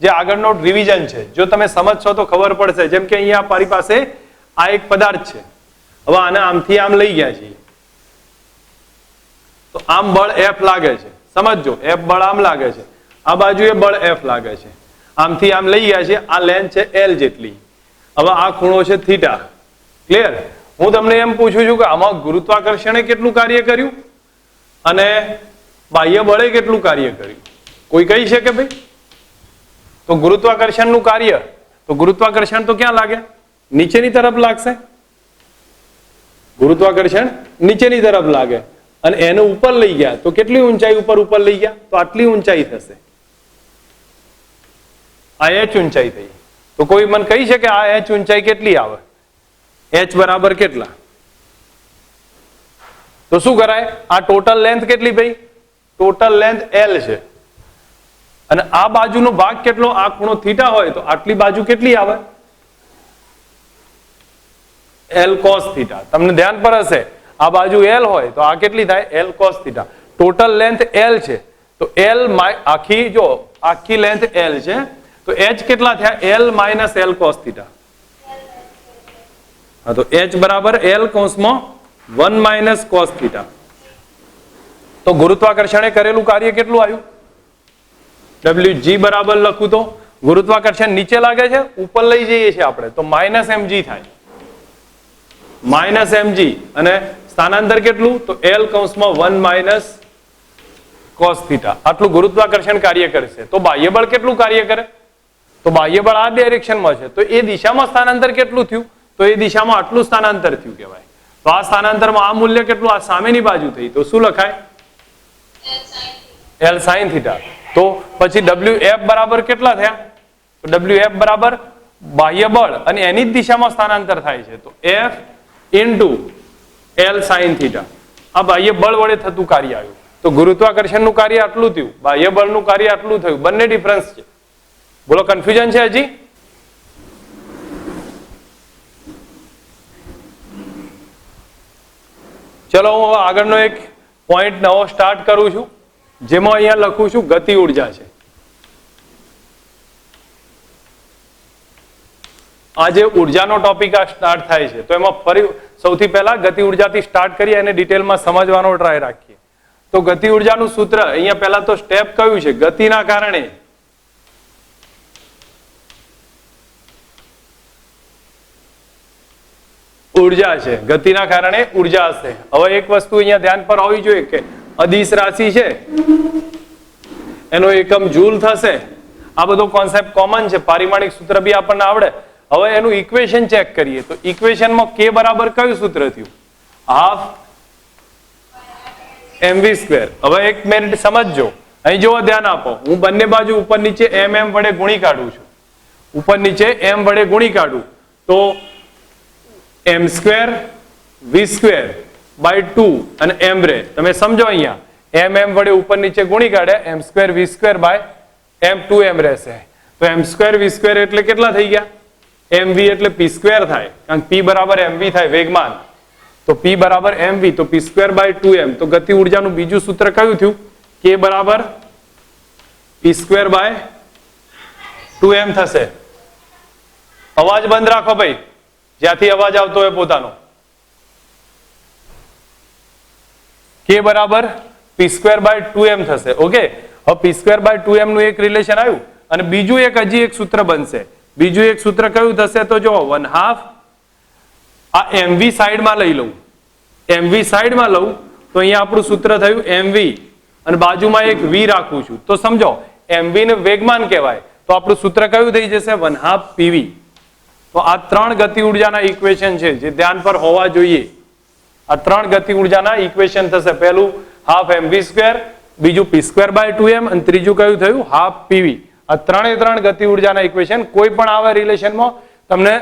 જે આગળનો રિવિઝન છે, જો તમે સમજશો તો ખબર પડશે. જેમ કે અહીંયા મારી પાસે આ એક પદાર્થ છે, હવે આને આમથી આમ લઈ ગયા છીએ તો આમ બળ F લાગે છે. સમજજો, F બળ આમ લાગે છે, આ બાજુએ બળ F લાગે છે, આમથી આમ લઈ ગયા છે. આ લેન્થ છે L જેટલી. હવે આ ખૂણો છે થીટા. ક્લિયર? હું તમને એમ પૂછું છું કે આમાં ગુરુત્વાકર્ષણે કેટલું કાર્ય કર્યું અને બાહ્ય બળે કેટલું કાર્ય કર્યું? કોઈ કહી શકે ભાઈ? તો ગુરુત્વાકર્ષણનું કાર્ય, તો ગુરુત્વાકર્ષણ તો ક્યાં લાગે? નીચેની તરફ લાગશે. ગુરુત્વાકર્ષણ નીચેની તરફ લાગે અને એને ઉપર લઈ ગયા તો કેટલી ઊંચાઈ ઉપર લઈ ગયા? તો આટલી ઊંચાઈ થશે. આ h ઊંચાઈ થઈ. તો કોઈ મને કહી શકે આ h ઊંચાઈ કેટલી આવે? h બરાબર કેટલા? તો શું કરાય? આ ટોટલ લેન્થ કેટલી ભાઈ? ટોટલ લેન્થ L છે અને આ બાજુનો ભાગ કેટલો? આ ખૂણો થીટા હોય તો આટલી બાજુ કેટલી આવે? L cos theta. તમને ધ્યાન પર હશે, આ બાજુ L હોય તો આ કેટલી થાય? L cos theta. Total length L છે તો L આખી, જો આખી લેન્થ L છે તો h કેટલા થયા? L minus L cos theta. હા, તો h બરાબર L કૌંસમાં 1 માઇનસ cos થીટા. તો ગુરુત્વાકર્ષણે કરેલું કાર્ય કેટલું આવ્યું? Wg બરાબર લખું તો ગુરુત્વાકર્ષણ નીચે લાગે છે, ઉપર લઈ જઈએ છીએ આપણે તો માઇનસ mg થાય. માઇનસ mg અને સ્થાનાંતર કેટલું? તો L કૌંસમાં 1 માઇનસ cos થીટા. આટલું ગુરુત્વાકર્ષણ કાર્ય કરશે. તો બાહ્ય બળ કેટલું કાર્ય કરે? તો બાહ્ય બળ આ ડાયરેક્શનમાં છે તો એ દિશામાં સ્થાનાંતર કેટલું થયું? તો એ દિશામાં આટલું સ્થાનાંતર થયું કહેવાય. તો આ સ્થાનાંતરમાં આ મૂલ્ય કેટલું? આ સામેની બાજુ થઈ તો શું લખાય? L sin theta. તો પછી Wf બરાબર કેટલા થયા? તો Wf બરાબર બાહ્ય બળ અને એની જ દિશામાં સ્થાનાંતર થાય છે તો F into L sin theta. આ બાહ્ય બળ વડે થતું કાર્ય આવ્યું. તો ગુરુત્વાકર્ષણનું કાર્ય આટલું થયું, બાહ્ય બળનું કાર્ય આટલું થયું. બંને ડિફરન્સ છે. બોલો, કન્ફ્યુઝન છે હજી? ચલો, હું હવે આગળનો એક પોઈન્ટ નવો સ્ટાર્ટ કરું છું જેમાં અહીંયા લખું છું ગતિ ઉર્જા છે. આ જે ઉર્જાનો ટોપિક આ સ્ટાર્ટ થાય છે તો એમાં ફરી સૌથી પહેલા ગતિ ઉર્જાથી સ્ટાર્ટ કરીએ અને ડિટેલમાં સમજવાનો ટ્રાય રાખીએ. તો ગતિ ઉર્જાનું સૂત્ર અહીંયા પહેલા તો સ્ટેપ કયું છે? ગતિના કારણે ઉર્જા છે. ગતિના કારણે ઉર્જા હશે. હવે એક વસ્તુ અહીંયા ધ્યાન પર હોવી જોઈએ કે અદિશ રાશિ છે એનો એકમ જૂલ થશે. આ બધો કોન્સેપ્ટ કોમન છે, પારિમાણિક સૂત્ર બી આપણને આવડે. હવે એનું ઇક્વેશન ચેક કરીએ તો ઇક્વેશનમાં k બરાબર કયું સૂત્ર થયું? Half mv square. હવે એક મિનિટ સમજજો, અહીં જોવો, ધ્યાન આપો. હું બંને બાજુ ઉપર નીચે m વડે ગુણી કાઢું છું. ઉપર નીચે m વડે ગુણી કાઢું તો m square v square by 2 અને m રે. તમે સમજો, અહીંયા m વડે ઉપર નીચે ગુણી કાઢે m square v square by m 2m રહેશે. તો m સ્ક્વેર v સ્ક્વેર એટલે કેટલા થઈ ગયા? mv એટલે p સ્ક્વેર થાય, કારણ કે p બરાબર mv થાય વેગમાન. તો p બરાબર mv તો p સ્ક્વેર બાય 2m. તો ગતિ ઉર્જાનું બીજું સૂત્ર કયું થયું? k બરાબર p સ્ક્વેર બાય 2m થશે. અવાજ બંધ રાખો ભાઈ, જ્યાંથી અવાજ આવતો હોય પોતાનો. k બરાબર p સ્ક્વેર બાય 2m થશે. ઓકે, હવે p સ્ક્વેર બાય 2m નું એક રિલેશન આવ્યું અને બીજું એક હજી એક સૂત્ર બનશે. બીજું એક સૂત્ર કયું થશે? તો જો 1/2 આ mv સાઈડમાં લઈ લઉં, mv સાઈડમાં લઉં તો અહીંયા આપણું સૂત્ર થયું mv અને બાજુમાં એક v રાખું છું તો સમજો mv ને વેગમાન કહેવાય. તો આપણું સૂત્ર કયું થઈ જશે? 1/2 pv. તો આ ત્રણ ગતિ ઉર્જાના ઇક્વેશન છે જે ધ્યાન પર હોવા જોઈએ. આ ત્રણ ગતિ ઉર્જાના ઇક્વેશન થશે. પહેલું હાફ mv સ્ક્વેર, બીજું p સ્ક્વેર બાય 2m અને ત્રીજું કયું થયું? Half pv. આ ત્રણે ત્રણ ગતિ ઉર્જાના ઇક્વેશન કોઈ પણ આવા રિલેશનમાં તમને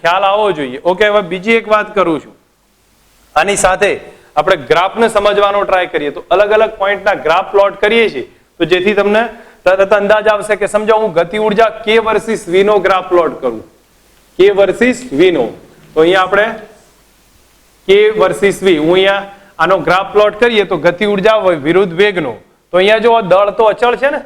ખ્યાલ આવવો જોઈએ. ઓકે, હવે બીજી એક વાત કરું છું. આની સાથે આપણે ગ્રાફને સમજવાનો ટ્રાય કરીએ તો અલગ અલગ પોઈન્ટના ગ્રાફ પ્લોટ કરીએ છીએ તો જેથી તમને તરત અંદાજ આવશે કે સમજો હું ગતિ ઉર્જા k વર્સિસ v નો ગ્રાફ પ્લોટ કરું. k વર્સિસ v નો તો અહીંયા આપણે k વર્સિસ v, હું અહીંયા આનો ગ્રાફ પ્લોટ કરીએ તો ગતિ ઉર્જા વિરુદ્ધ વેગનો. તો અહીંયા જો દળ તો અચળ છે ને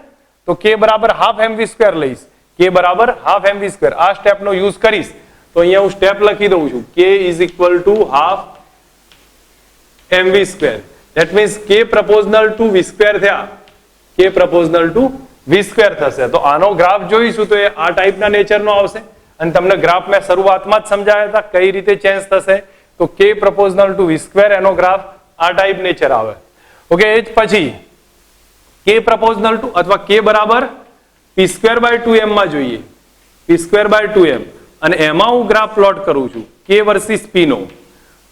તો k બરાબર હાફ mv સ્ક્વેર લઈશ. કે બરાબર હાફ એમવી સ્ક્વેર. આ સ્ટેપનો યુઝ કરીશ તો અહીંયા હું સ્ટેપ લખી દઉં છું, કે is equal to half mv square. That means કે પ્રપોઝનલ ટુ વી સ્ક્વેર થયા, કે પ્રપોઝનલ ટુ વી સ્ક્વેર થશે. તો આનો ગ્રાફ જોઈશું તો એ આ ટાઈપના નેચરનો આવશે. અને તમને ગ્રાફ મેં શરૂઆતમાં જ સમજાયા હતા કઈ રીતે ચેન્જ થશે. તો કે પ્રપોઝનલ ટુ વી સ્ક્વેર એનો ગ્રાફ આ ટાઈપ નેચર આવે. ઓકે, એ જ પછી કે પ્રપોઝનલ ટુ અથવા કે બરાબર પી સ્ક્વેર બાય 2m માં જોઈએ, પી સ્ક્વેર બાય 2m, અને એમાં હું ગ્રાફ પ્લોટ કરું છું કે વર્સિસ પી નો.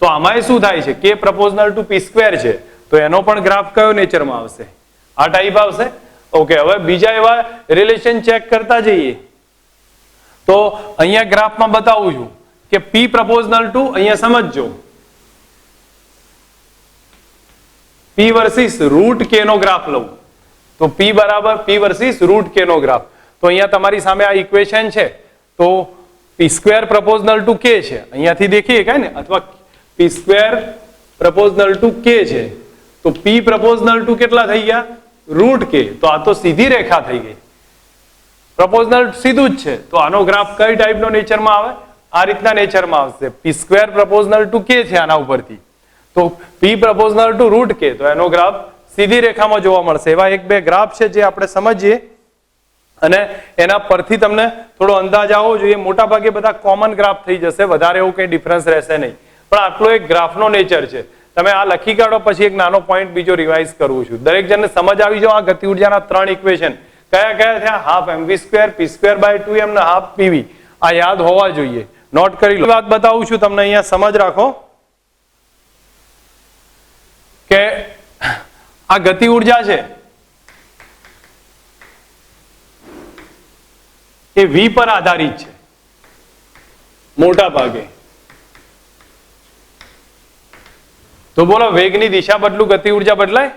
તો આમાં શું થાય છે, કે પ્રપોઝનલ ટુ પી સ્ક્વેર છે તો એનો પણ ગ્રાફ કયો નેચરમાં આવશે, આ ટાઈપ આવશે. ઓકે, હવે બીજા એવા રિલેશન ચેક કરતા જઈએ. તો અહીંયા ગ્રાફમાં બતાવું છું કે પી પ્રપોઝનલ ટુ, અહીંયા સમજજો, પી વર્સિસ રૂટ કે નો ગ્રાફ લઉં તો પી બરાબર પી વર્સિસ રૂટ કે નો ગ્રાફ. તો અહીંયા તમારી સામે આ ઇક્વેશન છે. તો પી સ્ક્વેર પ્રપોઝનલ ટુ કે છે, અહીંયાથી દેખીએ કે ને, અથવા પી સ્ક્વેર પ્રપોઝનલ ટુ કે છે તો પી પ્રપોઝનલ ટુ કેટલા થઈ ગયા, રૂટ કે. તો આ તો સીધી રેખા થઈ ગઈ, પ્રપોઝનલ સીધું જ છે. તો આનો ગ્રાફ કઈ ટાઈપનો નેચરમાં આવે, આ રીતના નેચરમાં આવશે. પી સ્ક્વેર પ્રપોઝનલ ટુ કે છે આના ઉપરથી, તો પી પ્રપોઝનલ ટુ રૂટ કે, તો એનો ગ્રાફ સીધી રેખામાં જોવા મળશે. એવા એક બે ગ્રાફ છે જે આપણે સમજીએ અને એના પરથી તમને થોડો અંદાજ આવવો જોઈએ. મોટા ભાગે બધા કોમન ગ્રાફ થઈ જશે, વધારે એવું કઈ ડિફરન્સ રહેશે નહીં. પણ આટલો એક ગ્રાફનો નેચર છે. તમે આ લખી કાઢો, પછી એક નાનો પોઈન્ટ બીજો રિવાઇઝ કરવું છું. દરેક જણને સમજ આવી જાઓ. આ ગતિ ઉર્જાના 3 ઇક્વેશન કયા કયા થયા, half mv square, P square by 2m ને હાફ pv. આ યાદ હોવા જોઈએ, નોટ કરી લો. વાત બતાવું છું તમને, અહીંયા સમજ રાખો કે આ ગતિ ઉર્જા છે એ v પર આધારિત છે મોટા ભાગે. તો બોલો, વેગની દિશા બદલું ગતિ ઉર્જા બદલાય?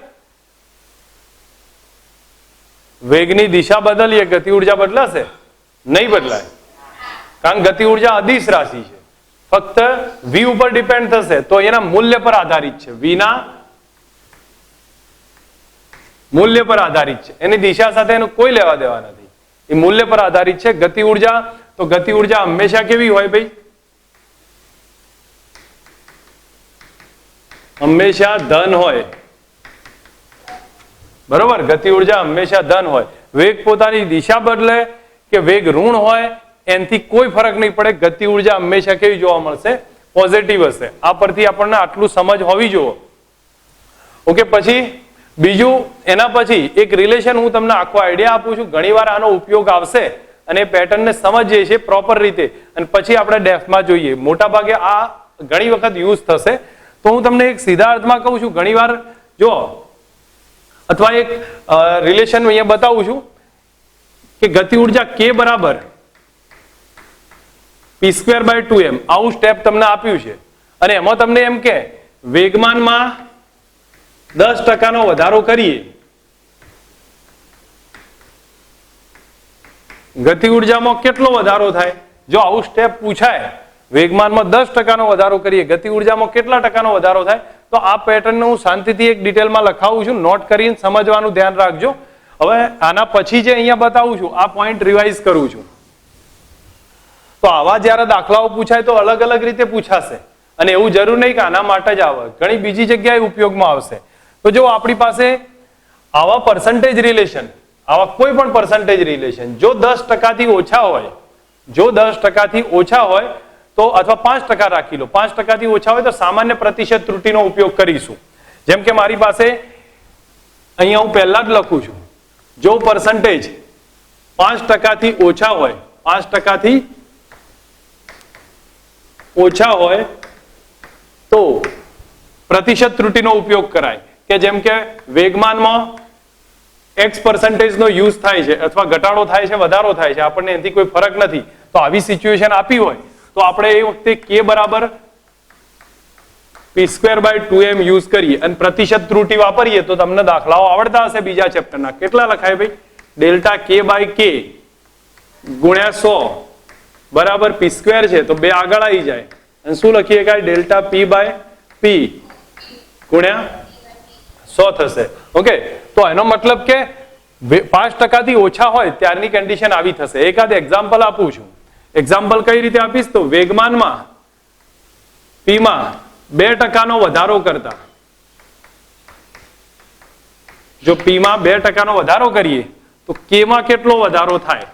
વેગની દિશા બદલીએ ગતિ ઉર્જા બદલાશે? નહીં બદલાય, કારણ ગતિ ઉર્જા અદિશ રાશિ છે, ફક્ત v ઉપર ડિપેન્ડ થશે. તો એના મૂલ્ય પર આધારિત છે, v ના મૂલ્ય પર આધારિત છે. એની દિશા સાથે એનું કોઈ લેવા દેવા નથી, એ મૂલ્ય પર આધારિત છે. ગતિ ઉર્જા, તો ગતિ ઉર્જા હંમેશા કેવી હોય ભાઈ? હંમેશા ધન હોય, બરોબર? ગતિ ઉર્જા હંમેશા ધન હોય. વેગ પોતાની દિશા બદલે કે વેગ ઋણ હોય એનાથી કોઈ ફરક નહીં પડે. ગતિ ઉર્જા હંમેશા કેવી જોવા મળશે? પોઝિટિવ હશે. આ પરથી આપણને આટલું સમજ હોવી જોઈએ. ઓકે, પછી બીજું, એના પછી એક રિલેશન હું તમને આખો આઈડિયા આપું છું. ઘણીવાર આનો ઉપયોગ આવશે અને પેટર્નને સમજીએ છીએ પ્રોપર રીતે, અને પછી આપણે ડેફમાં જોઈએ. મોટા ભાગે આ ઘણી વખત યુઝ થશે. તો હું તમને એક સીધા અર્થમાં કહું છું, ઘણીવાર જો, અથવા એક રિલેશન અહીંયા બતાવું છું કે ગતિ ઉર્જા કે બરાબર પી સ્ક્વેર બાય 2m, આવું સ્ટેપ તમને આપ્યું છે અને એમાં તમને એમ કે વેગમાનમાં 10% વધારો કરીએ, ગતિ ઉર્જામાં કેટલો વધારો થાય? જો આવું સ્ટેપ પૂછાય, વેગમાનમાં 10% વધારો કરીએ, ગતિ ઉર્જામાં કેટલા ટકાનો વધારો થાય? તો આ પેટર્ન હું શાંતિથી એક ડિટેલમાં લખાવું છું, નોટ કરીને સમજવાનું ધ્યાન રાખજો. હવે આના પછી જે અહીંયા બતાવું છું, આ પોઈન્ટ રિવાઇઝ કરું છું. તો આવા જ્યારે દાખલાઓ પૂછાય તો અલગ અલગ રીતે પૂછાશે, અને એવું જરૂર નહીં કે આના માટે જ આવે, ઘણી બીજી જગ્યાએ ઉપયોગમાં આવશે. તો જો આપણી પાસે આવા પર્સન્ટેજ રિલેશન, આવા કોઈ પણ પર્સન્ટેજ રિલેશન જો 10%થી ઓછા હોય, જો 10%થી ઓછા હોય તો, અથવા 5% રાખી લો, 5%થી ઓછા હોય તો સામાન્ય પ્રતિશત ત્રુટિનો ઉપયોગ કરીશું. જેમ કે મારી પાસે અહીંયા હું પહેલા જ લખું છું, જો પર્સન્ટેજ 5%થી ઓછા હોય, 5%થી ઓછા હોય તો પ્રતિશત ત્રુટિનો ઉપયોગ કરાય. કે જેમ કે વેગમાનમાં x% નો યુઝ થાય છે, અથવા ઘટાડો થાય છે, વધારો થાય છે, આપણને એનાથી કોઈ ફરક નથી. તો આવી સિચ્યુએશન આપી હોય તો આપણે એ વખતે k બરાબર પી સ્ક્વેર બાય 2m યુઝ કરીએ અને પ્રતિશત ત્રુટિ વાપરીએ તો તમને દાખલાઓ આવડતા હશે બીજા ચેપ્ટરના. કેટલા લખાય ભાઈ? ડેલ્ટા k બાય k ગુણ્યા 100 બરાબર પી સ્ક્વેર છે તો 2 આગળ આવી જાય, અને શું લખીએ કાંઈ? ડેલ્ટા p બાય p ગુણ્યા 100 થશે. ઓકે, તો એનો મતલબ કે 5% ઓછા હોય ત્યારની કન્ડિશન આવી થશે. એકાદ એક્ઝામ્પલ આપું છું. એક્ઝામ્પલ કઈ રીતે આપીશ તો વેગમાનમાં P માં 2% વધારો કરતા, જો P માં 2% વધારો કરીએ તો K માં કેટલો વધારો થાય?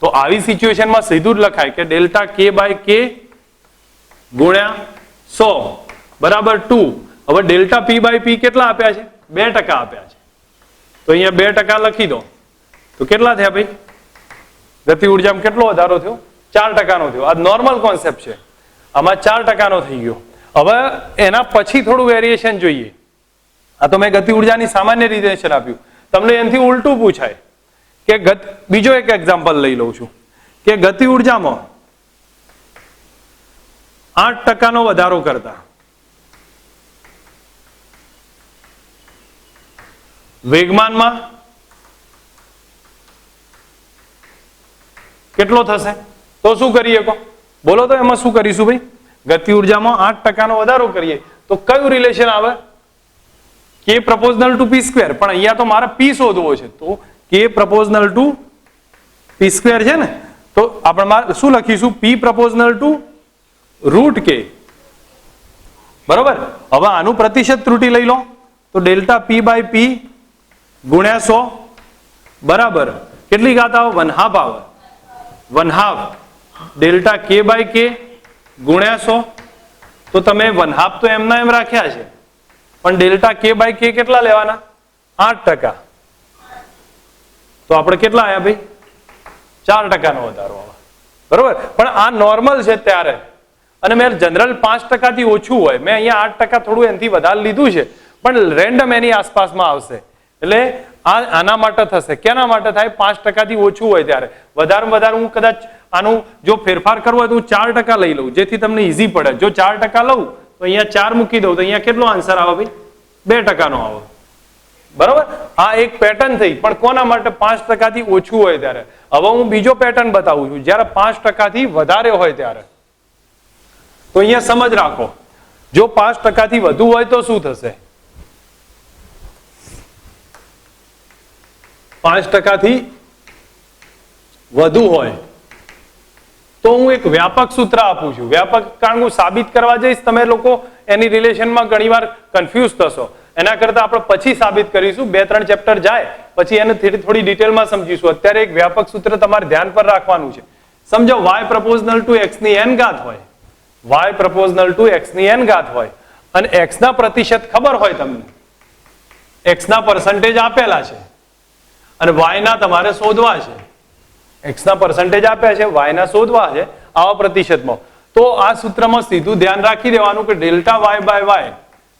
તો આવી સિચ્યુએશનમાં સીધું જ લખાય કે ડેલ્ટા K બાય K ગુણ્યા 100 બરાબર 2. હવે ડેલ્ટા P બાય P કેટલા આપ્યા છે? 2% આપ્યા છે. તો અહીંયા 2% લખી દો તો કેટલા થયા ભાઈ? ગતિ ઉર્જામાં કેટલો વધારો થયો? 4% નો થયો. આ નોર્મલ કોન્સેપ્ટ છે. આમાં 4% નો થઈ ગયો. હવે એના પછી થોડું વેરિએશન જોઈએ. આ તો મેં ગતિ ઉર્જાની સામાન્ય રિલેશન આપ્યું. તમને એનાથી ઉલટું પૂછાય કે બીજો એક એક્ઝામ્પલ લઈ લઉં છું કે ગતિ ઉર્જામાં 8% નો વધારો કરતા વેગમાનમાં કેટલો થશે? તો શું કરીએ કહો? બોલો તો એમાં શું કરીશું ભાઈ? ગતિ ઉર્જામાં 8% નો વધારો કરીએ તો કયું રિલેશન આવે? K proportional to P square. પણ અહીંયા તો મારે P શોધવો છે તો K proportional to P square છે ને, તો આપણે શું લખીશું? P proportional to root K. બરોબર. હવે આનું પ્રતિશત ત્રુટી લઈ લો તો ડેલ્ટા P બાય P ગુણ્યા 100 બરાબર કેટલી ઘાત આવે? 1/2 આવે. 1/2 ડેલ્ટા K બાય K ગુણ્યા 100. તો તમે 1/2 તો એમના એમ રાખ્યા છે પણ ડેલ્ટા K બાય K કેટલા લેવાના? 8%. તો આપણે કેટલા આવ્યા ભાઈ? 4% નો વધારો આવે. બરોબર. પણ આ નોર્મલ છે ત્યારે, અને મેં જનરલ 5% થી ઓછું હોય, મેં અહીંયા 8% થોડું એનાથી વધારે લીધું છે પણ રેન્ડમ એની આસપાસમાં આવશે એટલે આના માટે થશે. કેના માટે થાય? 5% થી ઓછું હોય ત્યારે. વધારે વધારે હું કદાચ આનું જો ફેરફાર કરવો હોય તો હું 4% લઈ લઉં જેથી તમને ઈઝી પડે. જો 4% લઉં તો અહીંયા 4 મૂકી દઉં તો અહીંયા કેટલો આન્સર આવે ભાઈ? 2% નો આવે. બરોબર. આ એક પેટર્ન થઈ પણ કોના માટે? 5% થી ઓછું હોય ત્યારે. હવે હું બીજો પેટર્ન બતાવું છું જ્યારે 5% થી વધારે હોય ત્યારે. તો અહીંયા સમજ રાખો, જો 5% થી વધુ હોય તો શું થશે? 5% થી વધુ હોય તો હું એક વ્યાપક સૂત્ર આપું છું. વ્યાપક કારણ હું સાબિત કરવા જઈશ, તમે લોકો એની રિલેશનમાં ઘણીવાર કન્ફ્યુઝ થશો. એના કરતા આપણે પછી સાબિત કરીશું. 2-3 ચેપ્ટર જાય પછી એને થોડી ડિટેલમાં સમજીશું. અત્યારે એક વ્યાપક સૂત્ર તમારે ધ્યાન પર રાખવાનું છે. સમજો y proportional to x ની n ઘાત હોય, y proportional to x ની n ઘાત હોય અને x ના પ્રતિશત ખબર હોય તમને, x ના પરસેન્ટેજ આપેલા છે અને y ના તમારે શોધવા છે. x ના પરસેન્ટેજ આપ્યા છે, y ના શોધવા છે આવા પ્રતિશતમાં. તો આ સૂત્રમાં સીધું ધ્યાન રાખી દેવાનું કે ડેલ્ટા y બાય y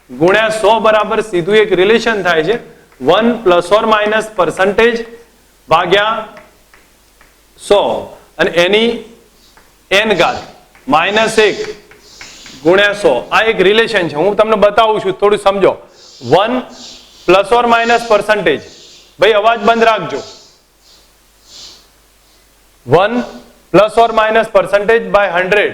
ગુણ્યા 100 બરાબર સીધું એક રિલેશન થાય છે 1 પ્લસ ઓર માઇનસ પરસેન્ટેજ ભાગ્યા 100 અને એની n ઘાત -1 ગુણ્યા 100. આ એક રિલેશન છે. હું તમને બતાવું છું, થોડું સમજો. 1 પ્લસ ઓર માઇનસ પરસેન્ટેજ, ભાઈ અવાજ બંધ રાખજો. 1 plus or minus percentage by 100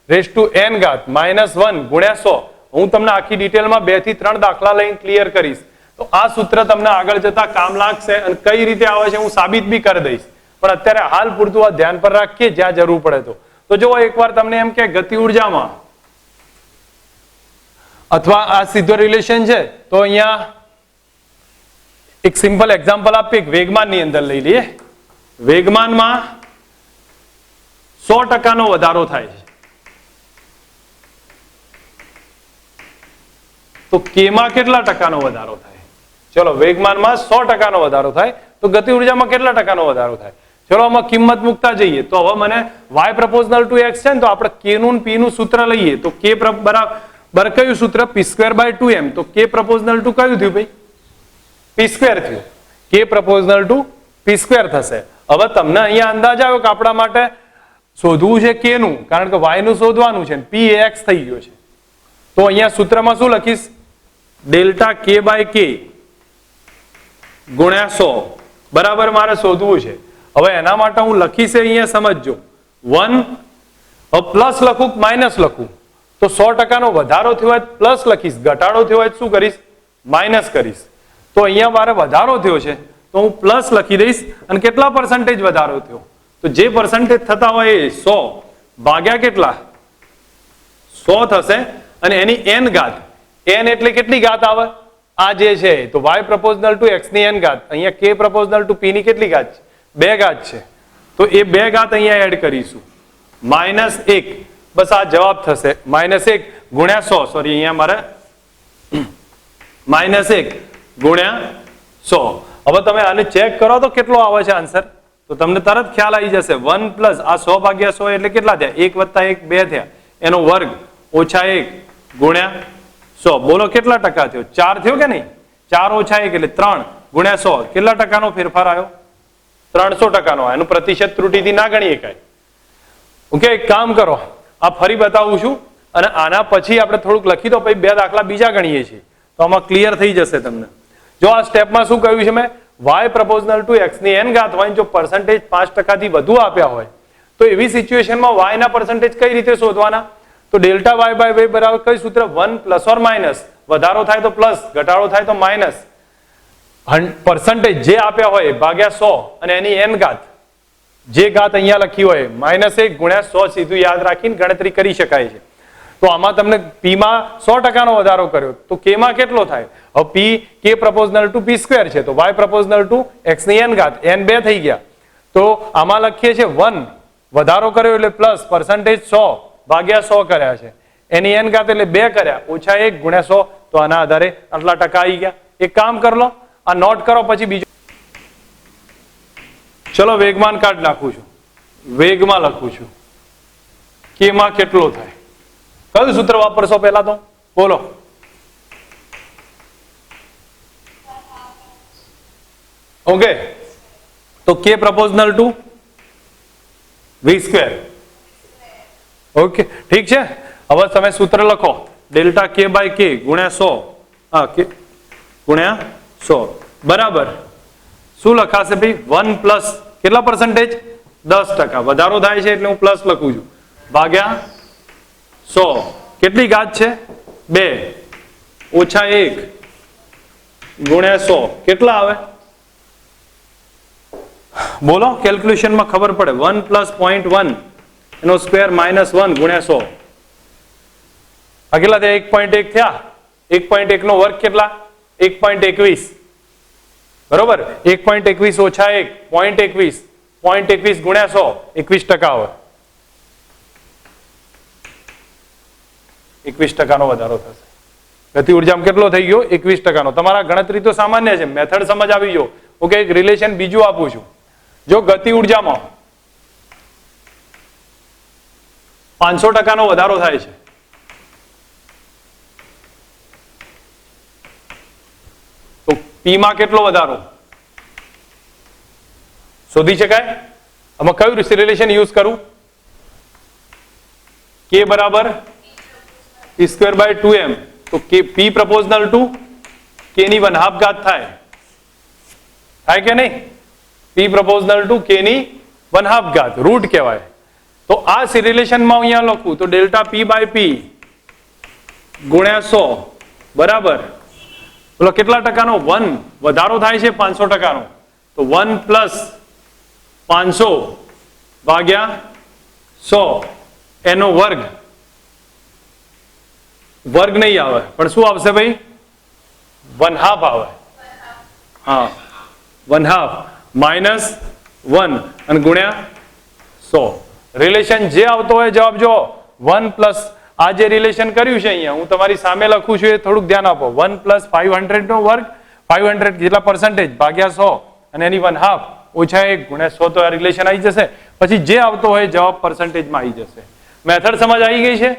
raise to n ઘાત -1 ગુણ્યા 100. હું તમને આખી ડિટેલમાં 2 થી 3 દાખલા લઈને ક્લિયર કરીશ. તો આ સૂત્ર તમને આગળ જતા કામ લાગશે અને કઈ રીતે આવે છે હું સાબિત બી કરી દઈશ. પણ અત્યારે હાલ પૂરતું આ ધ્યાન પર રાખીએ જ્યાં જરૂર પડે તો જો એકવાર તમને એમ કે ગતિ ઉર્જામાં અથવા આ સીધો રિલેશન છે તો અહીંયા એક સિમ્પલ એક્ઝામ્પલ આપીએ. એક વેગમાનની અંદર લઈ લઈએ. વેગમાનમાં 100% નો વધારો થાય છે તો K માં કેટલા ટકાનો વધારો થાય? ચલો, વેગમાનમાં 100% નો વધારો થાય તો ગતિ ઉર્જામાં કેટલા ટકાનો વધારો થાય? ચલો આમાં કિંમત મૂકતા જઈએ. તો હવે મને y proportional to x છે ને તો આપણે k નું p નું સૂત્ર લઈએ તો k બરાબર કયું સૂત્ર? p² by 2m. તો k proportional to કયું થયું ભાઈ? p² થયું. k proportional to p² થશે. હવે તમને અહીંયા અંદાજ આવ્યો કે આપણા માટે શોધવું છે k નું, કારણ કે y નું શોધવાનું છે, p એ x થઈ ગયો છે. તો અહીંયા સૂત્રમાં શું લખીશ? ડેલ્ટા k બાય k ગુણ્યા 100 બરાબર મારે શોધવું છે. હવે એના માટે હું લખીશ અહીંયા સમજજો 1 પ્લસ લખું માઇનસ લખું તો 100% નો વધારો થયો હોય પ્લસ લખીશ, ઘટાડો થયો હોય શું કરીશ? માઇનસ કરીશ. તો અહીંયા મારે વધારો થયો છે તો હું પ્લસ લખી દઈશ અને કેટલા પરસેન્ટેજ વધારો થયો તો જે પરસેન્ટેજ થતા હોય એ 100 ભાગ્યા કેટલા 100 થશે અને એની n ઘાત n એટલે કેટલી ઘાત આવે આ જે છે તો y proportional to x ની n ઘાત અહીંયા k proportional to p ની કેટલી ઘાત છે 2 ઘાત છે તો એ 2 ઘાત અહીંયા એડ કરીશું -1 બસ આ જવાબ થશે -1 ગુણ્યા 100 સોરી અહીંયા મારે -1 ગુણ્યા 100 હવે તમે આને ચેક કરો તો કેટલો આવે છે આન્સર તો તમને તરત ખ્યાલ આવી જશે 1 પ્લસ આ 100 ભાગ્યા 100 એટલે કેટલા થયા 1 વત્તા 1 2 થયા એનો વર્ગ ઓછા 1 ગુણ્યા 100 બોલો કેટલા ટકા થયો 4 થયો કે નહીં 4 ઓછા 1 એટલે 3 ગુણ્યા 100 કેટલા ટકાનો ફેરફાર આવ્યો 300% એનું પ્રતિશત ત્રુટીથી ના ગણી શકાય ઓકે એક કામ કરો આ ફરી બતાવું છું અને આના પછી આપણે થોડુંક લખી દો પછી 2 દાખલા બીજા ગણીએ છીએ તો આમાં ક્લિયર થઈ જશે તમને જો આ સ્ટેપમાં શું કહ્યું છે મેં y proportional to x ની n ઘાત હોય જો પરસેન્ટેજ 5% થી વધુ આપ્યા હોય તો એવી સિચ્યુએશનમાં y ના પરસેન્ટેજ કઈ રીતે શોધવાના તો ડેલ્ટા y બાય y બરાબર કઈ સૂત્ર 1 પ્લસ ઓર માઇનસ વધારો થાય તો પ્લસ ઘટાડો થાય તો માઇનસ પરસેન્ટેજ જે આપ્યા હોય ભાગ્યા 100 અને એની n ઘાત જે ઘાત અહીંયા લખી હોય -1 ગુણ્યા 100 સીધું યાદ રાખીને ગણતરી કરી શકાય છે તો આમાં તમને p માં 100% નો વધારો કર્યો તો k માં કેટલો થાય હવે p k proportional to p square છે તો y proportional to x ની n ઘાત n 2 થઈ ગયા તો આમાં લખીએ છે 1 વધારો કર્યો એટલે પ્લસ પરસેન્ટેજ 100 ભાગ્યા 100 કર્યા છે એની n ઘાત એટલે 2 કર્યા ઓછા 1 ગુણ્યા 100 તો આના આધારે આટલા ટકા આવી ગયા એક કામ કરી લો આ નોટ કરો પછી બીજું ચલો વેગમાન કાઢ નાખું છું વેગમાં લખું છું કે માં કેટલો થાય કયું સૂત્ર વાપરશો પહેલા તો બોલો ઓકે તો k proportional to v square okay ઠીક છે હવે તમે સૂત્ર લખો ડેલ્ટા k બાય k ગુણ્યા 100 હા k ગુણ્યા 100 બરાબર શું લખાશે ભાઈ 1 પ્લસ કેટલા પરસેન્ટેજ 10% વધારો થાય છે એટલે હું પ્લસ લખું છું ભાગ્યા 100 કેટલી ઘાત છે 2 ઓછા 1 ગુણ્યા 100 કેટલા આવે બોલો કેલ્ક્યુલેશનમાં ખબર પડે 1 પ્લસ 0.1 એનો સ્ક્વેર -1 ગુણ્યા 100 આ કેટલા થયા 1.1 થયા 1.1 નો વર્ગ કેટલા 1.21 બરોબર 1.21 ઓછા 1 0.21 ગુણ્યા 100 21% આવે 21% નો વધારો થશે ગતિ ઉર્જામાં કેટલો થઈ ગયો 21% નો તમારા ગણતરી તો સામાન્ય છે મેથડ સમજ આવી ગયો ઓકે એક રિલેશન બીજું આપું છું જો ગતિ ઉર્જામાં 500% નો વધારો થાય છે તો p માં કેટલો વધારો શોધી શકાય આમાં કયું રિલેશન યુઝ કરું k બરાબર p square by 2m તો p proportional to k ની 1/2 ઘાત થાય કે નહીં p proportional to k ની 1/2 ઘાત રૂટ કહેવાય તો આ રિલેશનમાં અહીંયા લખું તો ડેલ્ટા p બાય p ગુણ્યા 100 બરાબર બોલો કેટલા ટકાનો 1 વધારો થાય છે 500% નો તો 1 પ્લસ 500 ભાગ્યા 100 એનો વર્ગ નહીં આવે પણ શું આવશે ભાઈ 1/2 આવે હા 1/2 -1 અને ગુણ્યા 100 રિલેશન જે આવતો હોય જવાબ જો 1 પ્લસ આ જે રિલેશન કર્યું છે અહીંયા હું તમારી સામે લખું છું એ થોડુંક ધ્યાન આપો 1 પ્લસ 500 નો વર્ગ 500 જેટલા પરસેન્ટેજ ભાગ્યા 100 અને એની 1/2 ઓછા 1 ગુણ્યા 100 તો આ રિલેશન આવી જશે પછી જે આવતો હોય જવાબ પરસેન્ટેજમાં આવી જશે મેથડ સમજ આવી ગઈ છે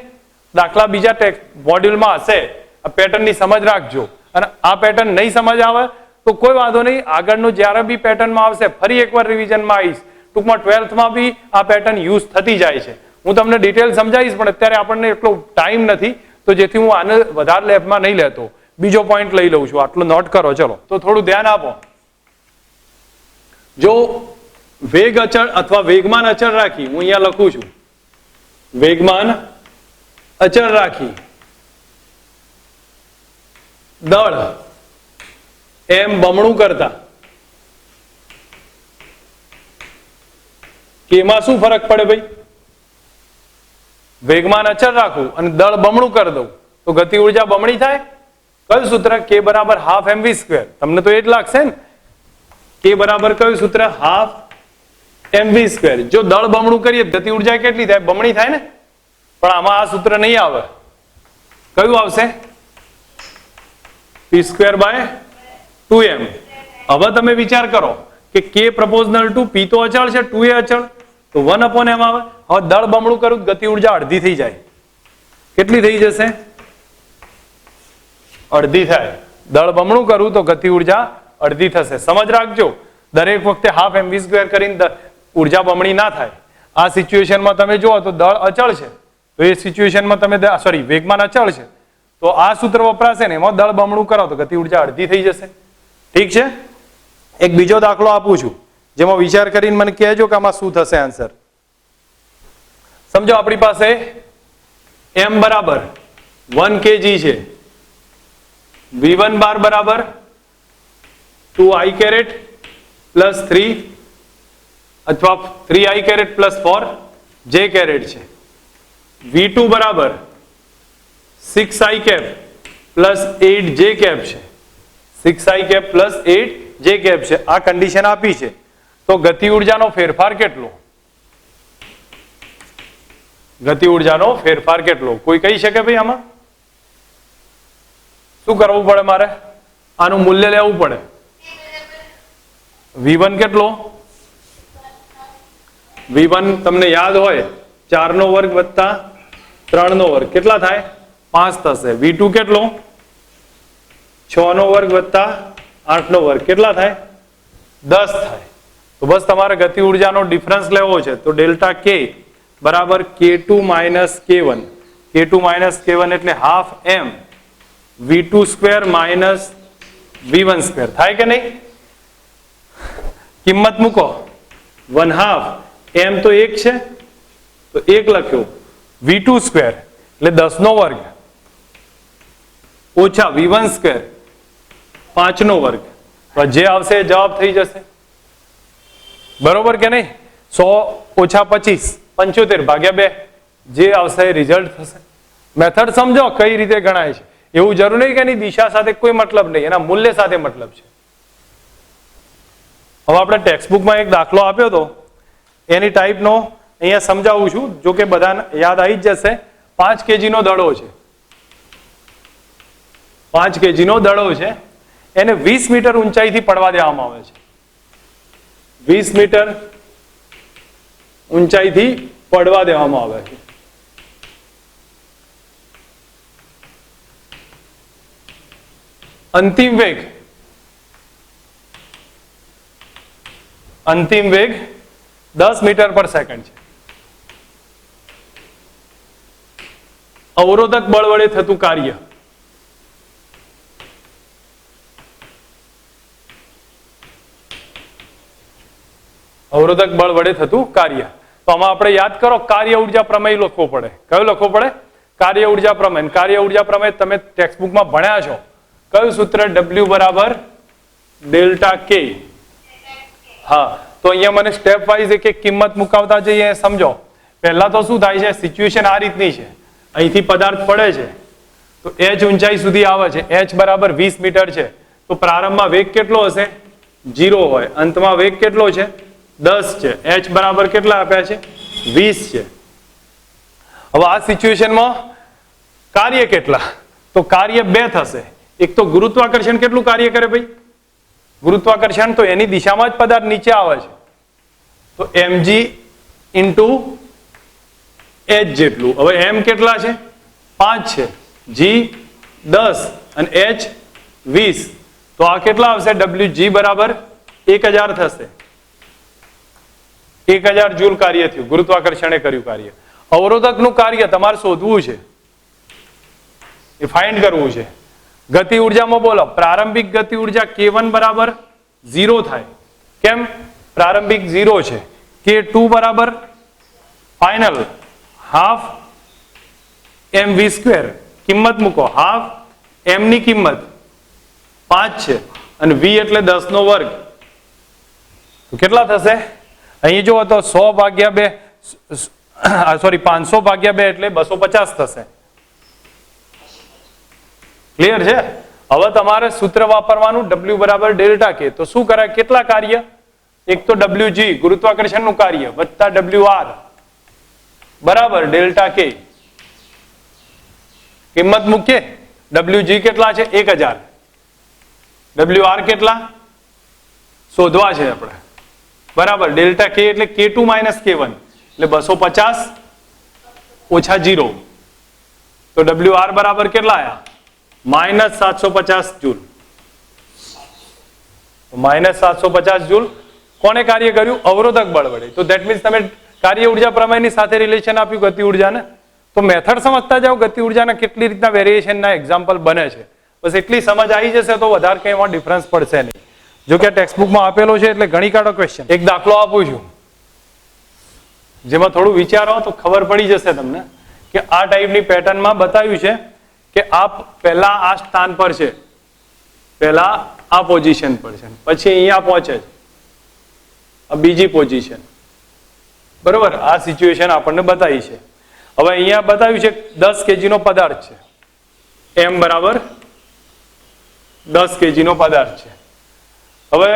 દાખલા બીજા ટેક્સ્ટ મોડ્યુલમાં હશે આ પેટર્નની સમજ રાખજો અને આ પેટર્ન નહીં સમજ આવે તો કોઈ વાંધો નહીં આગળનું જ્યારે બી પેટર્નમાં આવશે ફરી એકવાર રિવિઝનમાં આવીશ ટૂંકમાં 12th માં બી આ પેટર્ન યુઝ થતી જાય છે હું તમને ડિટેલ સમજાવીશ પણ અત્યારે આપણને એટલો ટાઈમ નથી તો જેથી હું આને વધારે લેબમાં નહીં લેતો બીજો પોઈન્ટ લઈ લઉં છું આટલું નોટ કરો ચલો તો થોડું ધ્યાન આપો જો વેગ અચળ અથવા વેગમાન અચળ રાખી હું અહીંયા લખું છું વેગમાન અચળ રાખી દળ એમ બમણું કરતા કે માં શું ફરક પડે ભાઈ? વેગમાન અચળ રાખવું અને દળ બમણું કરી દઉં તો ગતિ ઉર્જા બમણી થાય. કયું સૂત્ર? કે બરાબર હાફ mv સ્ક્વેર. તમને તો એ જ લાગશે ને. કે બરાબર કયું સૂત્ર? Half mv square. જો દળ બમણું કરીએ ગતિ ઉર્જા કેટલી થાય? બમણી થાય ને. પણ આમાં આ સૂત્ર નહીં આવે. કયું આવશે? p square by 2m. હવે તમે વિચાર કરો કે k પ્રપોઝનલ ટુ p તો અચળ છે, 2 એ અચળ, તો 1/m આવે. હવે દળ બમણું કરું ગતિ ઉર્જા અડધી થઈ જાય. કેટલી થઈ જશે? અડધી થાય. દળ બમણું કરું તો ગતિ ઉર્જા અડધી થશે. સમજ રાખજો, દરેક વખતે હાફ mv સ્ક્વેર કરીને ઉર્જા બમણી ના થાય. આ સિચ્યુએશનમાં તમે જુઓ તો દળ અચળ છે, તો એ સિચ્યુએશનમાં તમે વેગમાન અચળ છે તો આ સૂત્ર વપરાશે ને, એમાં દળ બમણું કરો તો ગતિ ઉર્જા અડધી થઈ જશે. ઠીક છે. એક બીજો દાખલો આપું છું જેમાં વિચાર કરીને મને કહેજો કે આમાં શું થશે આન્સર. સમજો આપણી પાસે m બરાબર 1 kg છે, v1 બાર બરાબર 2i કેરેટ પ્લસ 3 અથવા 3i caret plus 4j caret છે. v2 બરાબર 6i cap plus 8j cap છે. 6i cap plus 8j cap છે. આ કન્ડિશન આપી છે. તો ગતિ ઉર્જાનો ફેરફાર કેટલો? ગતિ ઉર્જાનો ફેરફાર કેટલો? કોઈ કહી શકે ભાઈ? આમાં શું કરવું પડે? મારે આનું મૂલ્ય લેવું પડે. v1 કેટલો? v1 તમને યાદ હોય 4 નો વર્ગ વત્તા 3 નો વર્ગ કેટલા થાય? 5 થશે. v2 કેટલો? 6 નો વર્ગ વત્તા 8 નો વર્ગ કેટલા થાય? 10 થાય. તો બસ તમારે ગતિ ઉર્જાનો ડિફરન્સ લેવો છે. તો ડેલ્ટા k બરાબર k2 minus k1. k2 minus k1 એટલે half m v2 square minus v1 square. થાય કે નહીં? કિંમત મૂકો. 1/2 m તો 1 છે તો 1 લખ્યો. v2 સ્ક્વેર એટલે 10 નો વર્ગ ઓછા v1 સ્ક્વેર 5 નો વર્ગ. તો જે આવશે એ જવાબ થઈ જશે. બરોબર કે નહીં? 100 ઓછા 25 75 ભાગ્યા 2 જે આવશે એ રિઝલ્ટ થશે. મેથડ સમજો કઈ રીતે ગણાય છે. એવું જરૂર નહીં કે એની દિશા સાથે કોઈ મતલબ નહીં, એના મૂલ્ય સાથે મતલબ છે. હવે આપણે ટેક્સ્ટબુકમાં એક દાખલો આપ્યો હતો એની ટાઈપનો અહીંયા સમજાવું છું. જો કે બધાને યાદ આવી જ જશે. 5 kg નો દડો છે. 5 kg નો દડો છે. એને 20 મીટર ઊંચાઈથી પડવા દેવામાં આવે છે. 20 મીટર ઊંચાઈથી પડવા દેવામાં આવે છે. અંતિમ વેગ 10 મીટર પર સેકન્ડ છે. અવરોધક બળ વડે થતું કાર્ય અવરોધક બળ વડે થતું કાર્ય. તો આમાં આપણે યાદ કરો કાર્ય ઉર્જા પ્રમેય લખવો પડે. કયું લખવો પડે? કાર્ય ઉર્જા પ્રમેય. કાર્ય ઉર્જા પ્રમેય તમે ટેક્સ્ટબુકમાં ભણ્યા છો. કયું સૂત્ર? W બરાબર ડેલ્ટા k. હા, તો અહીંયા મને સ્ટેપ વાઇઝ એક એક કિંમત મુકાવતા જઈએ. સમજો પહેલા તો શું થાય છે? સિચ્યુએશન આ રીતની છે. અહીંથી પદાર્થ પડે છે તો h ઊંચાઈ સુધી આવે છે. h બરાબર 20 મીટર છે. તો પ્રારંભમાં વેગ કેટલો હશે? 0 હોય. અંતમાં વેગ કેટલો છે? 10 છે. h બરાબર કેટલા આપ્યા છે? 20 છે. હવે આ સિચ્યુએશનમાં કાર્ય કેટલા? તો કાર્ય 2 થશે. એક તો ગુરુત્વાકર્ષણ કેટલું કાર્ય કરે ભાઈ? ગુરુત્વાકર્ષણ તો એની દિશામાં જ પદાર્થ નીચે આવે છે તો mg ઇન્ટુ h જેટલું. હવે m કેટલા છે? 5 છે. g 10 અને h 20. તો આ કેટલા આવશે? wg બરાબર 1000 થશે. 1000 જૂલ કાર્ય થયું. ગુરુત્વાકર્ષણે કર્યું કાર્ય. અવરોધકનું કાર્ય તમારે શોધવું છે, એ ફાઇન્ડ કરવું છે. ગતિ ઉર્જામાં બોલો પ્રારંભિક ગતિ ઉર્જા k1 બરાબર 0 થાય. કેમ? પ્રારંભિક 0 છે. k2 બરાબર ફાઇનલ હાફ mv સ્ક્વેર. કિંમત મૂકો. હાફ m ની કિંમત 5 છે અને v એટલે 10 નો વર્ગ. તો કેટલા થશે? અહીં જો તો 100 ભાગ્યા 2 સોરી 500 ભાગ્યા 2 એટલે 250 થશે. ક્લિયર છે? હવે તમારે સૂત્ર વાપરવાનું W બરાબર ડેલ્ટા કે. તો શું કરાય? કેટલા કાર્ય? એક તો WG ગુરુત્વાકર્ષણનું કાર્ય વત્તા WR બરાબર ડેલ્ટા કે. કિંમત મૂકીએ. WG કેટલા છે? 1000. WR કેટલા શોધવા છે આપણે બરાબર. ડેલ્ટા કે એટલે K2 માઇનસ K1 એટલે 250 ઓછા 0. તો WR બરાબર કેટલા આયા? Minus 750 joule. Minus 750 joule. કોને કાર્ય કર્યું? અવરોધક બળ વડે. તો ધેટ મીન્સ તમે કાર્ય ઉર્જા પ્રમેયની સાથે રિલેશન આપ્યું ગતિ ઉર્જાને. તો મેથડ સમજતા જાઓ ગતિ ઉર્જાના કેટલી રીતના વેરિએશનના એક્ઝામ્પલ બને છે. બસ એટલી સમજ આવી જશે તો વધારે કંઈ એમાં ડિફરન્સ પડશે નહીં. જો કે ટેક્સ્ટ બુકમાં આપેલો છે એટલે ગણી કાઢો ક્વેશ્ચન. એક દાખલો આપું છું જેમાં થોડું વિચારો તો ખબર પડી જશે તમને કે આ ટાઈપની પેટર્નમાં બતાવ્યું છે કે આ પહેલા આ સ્થાન પર છે, પહેલા આ પોઝિશન પર છે, પછી અહીંયા પહોંચે છે આ બીજી પોઝિશન બરોબર. આ સિચ્યુએશન આપણને બતાવી છે. હવે અહીંયા બતાવ્યું છે 10 kg નો પદાર્થ છે. m બરાબર 10 kg નો પદાર્થ છે. હવે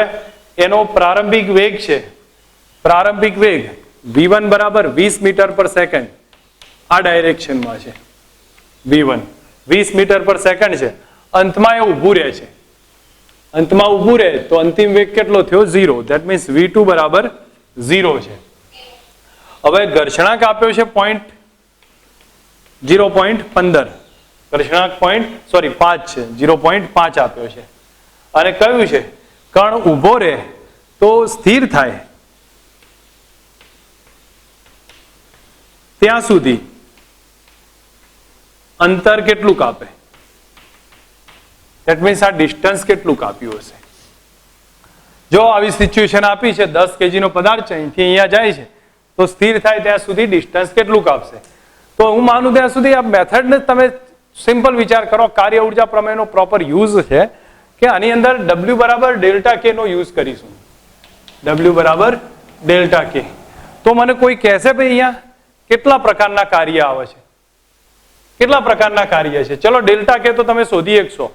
એનો પ્રારંભિક વેગ છે, પ્રારંભિક વેગ v1 બરાબર 20 મીટર પર સેકન્ડ. આ ડાયરેક્શનમાં છે v1 20 મીટર પર સેકન્ડ છે. અંતમાં એ ઊભું રહે છે. અંતમાં ઊભું રહે તો અંતિમ વેગ કેટલો થયો? 0. ધેટ મીન્સ v2 બરાબર 0 છે. હવે ઘર્ષણાંક આપ્યો છે 0.15. ઘર્ષણાંક 5 છે, 0.5 આપ્યો છે. અને કહ્યું છે કણ ઊભો રહે તો સ્થિર થાય ત્યાં સુધી અંતર કેટલું કાપે? ધેટ મીન્સ આ ડિસ્ટન્સ કેટલું કાપ્યું હશે? જો આવી સિચ્યુએશન આપી છે 10 kg નો પદાર્થ છે, અહીંથી અહીંયા જાય છે તો સ્થિર થાય ત્યાં સુધી ડિસ્ટન્સ કેટલું કાપશે? તો હું માનું ત્યાં સુધી આ મેથડને તમે સિમ્પલ વિચાર કરો. કાર્ય ઉર્જા પ્રમેયનો પ્રોપર યુઝ છે કે આની અંદર W બરાબર ડેલ્ટા કે નો યુઝ કરીશું. W બરાબર ડેલ્ટા કે. તો મને કોઈ કહેશે ભાઈ અહીંયા કેટલા પ્રકારના કાર્ય આવે છે? કેટલા પ્રકારના કાર્ય છે? ચલો ડેલ્ટા કે તો તમે શોધી શકશો.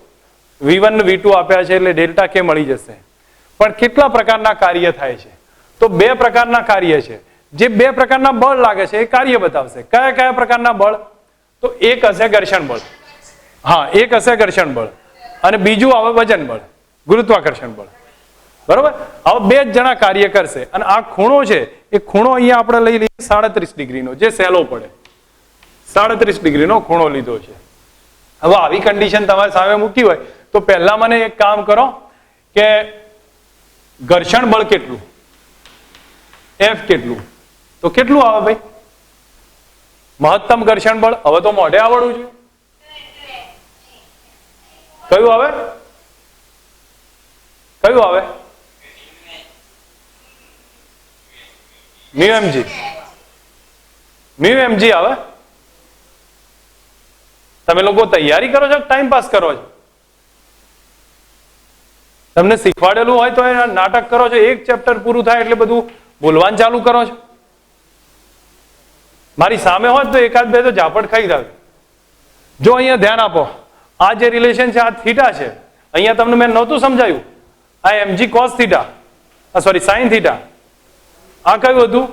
v1 v2 આપ્યા છે એટલે ડેલ્ટા કે મળી જશે. પણ કેટલા પ્રકારના કાર્ય થાય છે? તો 2 પ્રકારના કાર્ય છે. જે 2 પ્રકારના બળ લાગે છે એ કાર્ય બતાવશે. કયા કયા પ્રકારના બળ? તો એક હશે ઘર્ષણ બળ. હા, એક હશે ઘર્ષણ બળ અને બીજું આવે વજન બળ, ગુરુત્વાકર્ષણ બળ. બરોબર. હવે 2 જ જણા કાર્ય કરશે અને આ ખૂણો છે એ ખૂણો અહીંયા આપણે લઈ લઈએ 37 ડિગ્રીનો, જે સહેલો પડે. 37 ડિગ્રીનો ખૂણો લીધો છે. હવે આવી કન્ડિશન તમારી સામે મૂકી હોય તો પહેલા મને એક કામ કરો કે ઘર્ષણ બળ કેટલું, F કેટલું? તો કેટલું આવે ભાઈ? મહત્તમ ઘર્ષણ બળ હવે તો મોઢે આવડવું જોઈએ. કયું આવે? કયું આવે? μmg. μmg આવે. તમે લોકો તૈયારી કરો છો, ટાઈમ પાસ કરો છો? તમને શીખવાડેલું હોય તો એ નાટક કરો છો, એક ચેપ્ટર પૂરું થાય એટલે બધું બોલવાનું ચાલુ કરો છો. મારી સામે હોત તો એકાદ બે તો ઝાપટ ખાઈ જાવ. જો અહીંયા ધ્યાન આપો, આ જે રિલેશન છે આ થીટા છે. અહીંયા તમને મેં નહોતું સમજાયું. આ mg cos theta, sorry sin theta. આ કયું હતું?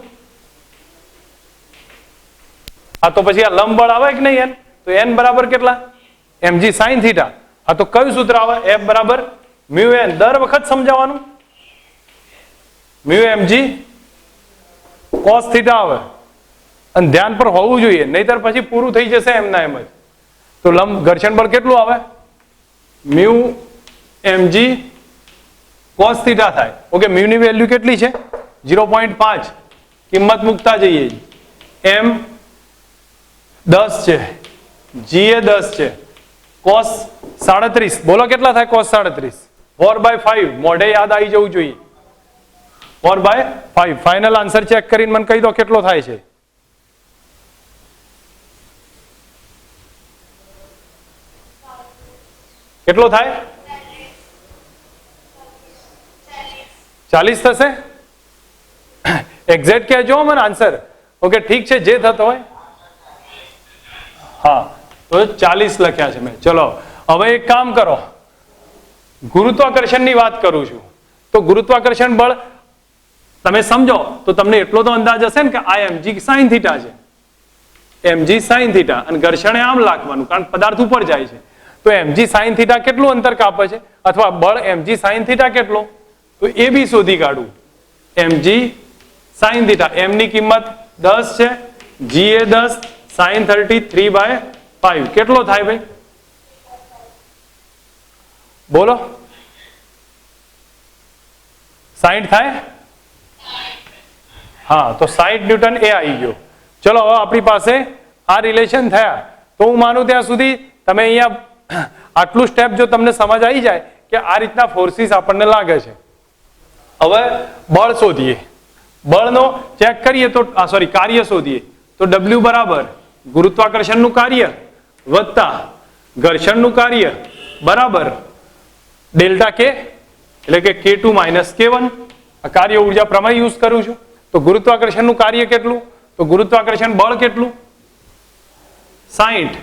આ તો પછી આ લંબ બળ આવે કે નહીં? n તો n બરાબર કેટલા? mg sin theta. આ તો કયું સૂત્ર આવે? F બરાબર μ n. દર વખત સમજાવવાનું. μ mg cos થીટા આવે અને ધ્યાન પર હોવું જોઈએ, નહીતર પછી પૂરું થઈ જશે એમના એમ જ. તો લંબ ઘર્ષણ બળ કેટલું આવે? μ mg cos થીટા થાય. ઓકે, μ ની વેલ્યુ કેટલી છે? 0.5. કિંમત મૂકતા જઈએ. m 10 છે, g એ 10 છે, cos 37. બોલો કેટલા થાય cos 37? 4/5. મોઢે યાદ આવી જવું જોઈએ. 4/5. ફાઇનલ આન્સર ચેક કરીને મને કહી દો કેટલો થાય છે. કેટલો થાય? 40 થશે. એક્ઝેક્ટ કહેજો મને આન્સર. ઓકે ઠીક છે, જે થતો હોય. હા તો 40 લખ્યા છે મેં. ચલો હવે એક કામ કરો, ગુરુત્વાકર્ષણની વાત કરું છું. તો ગુરુત્વાકર્ષણ બળ તમે સમજો તો તમને એટલો તો અંદાજ હશે ને કે આ mg sin થીટા છે, mg sin થીટા, અને ઘર્ષણે આમ લાગવાનું કારણ પદાર્થ ઉપર જાય છે. તો mg sin થીટા કેટલું અંતર કાપે છે, અથવા બળ mg sin થીટા કેટલો, તો એ બી શોધી કાઢવું. mg sin થીટા, m ની કિંમત 10 છે, g એ 10, sin 30 3/5 કેટલો થાય ભાઈ? બોલો 60 થાય? હા તો 60 ન્યૂટન એ આવી ગયો. ચલો હવે આપણી પાસે આ રિલેશન થયા. તો હું માનું ત્યાં સુધી તમે અહીંયા આટલું સ્ટેપ જો તમને સમજ આવી જાય કે આ રીતના ફોર્સિસ આપણને લાગે છે. હવે બળ શોધીએ, બળનો ચેક કરીએ તો સોરી કાર્ય શોધીએ તો W બરાબર ગુરુત્વાકર્ષણનું કાર્ય વત્તા ઘર્ષણનું કાર્ય બરાબર ડેલ્ટા કે, એટલે કે K2 માઇનસ K1. આ કાર્ય ઉર્જા પ્રમેય યુઝ કરું છું. તો ગુરુત્વાકર્ષણનું કાર્ય કેટલું, તો ગુરુત્વાકર્ષણ બળ કેટલું 60,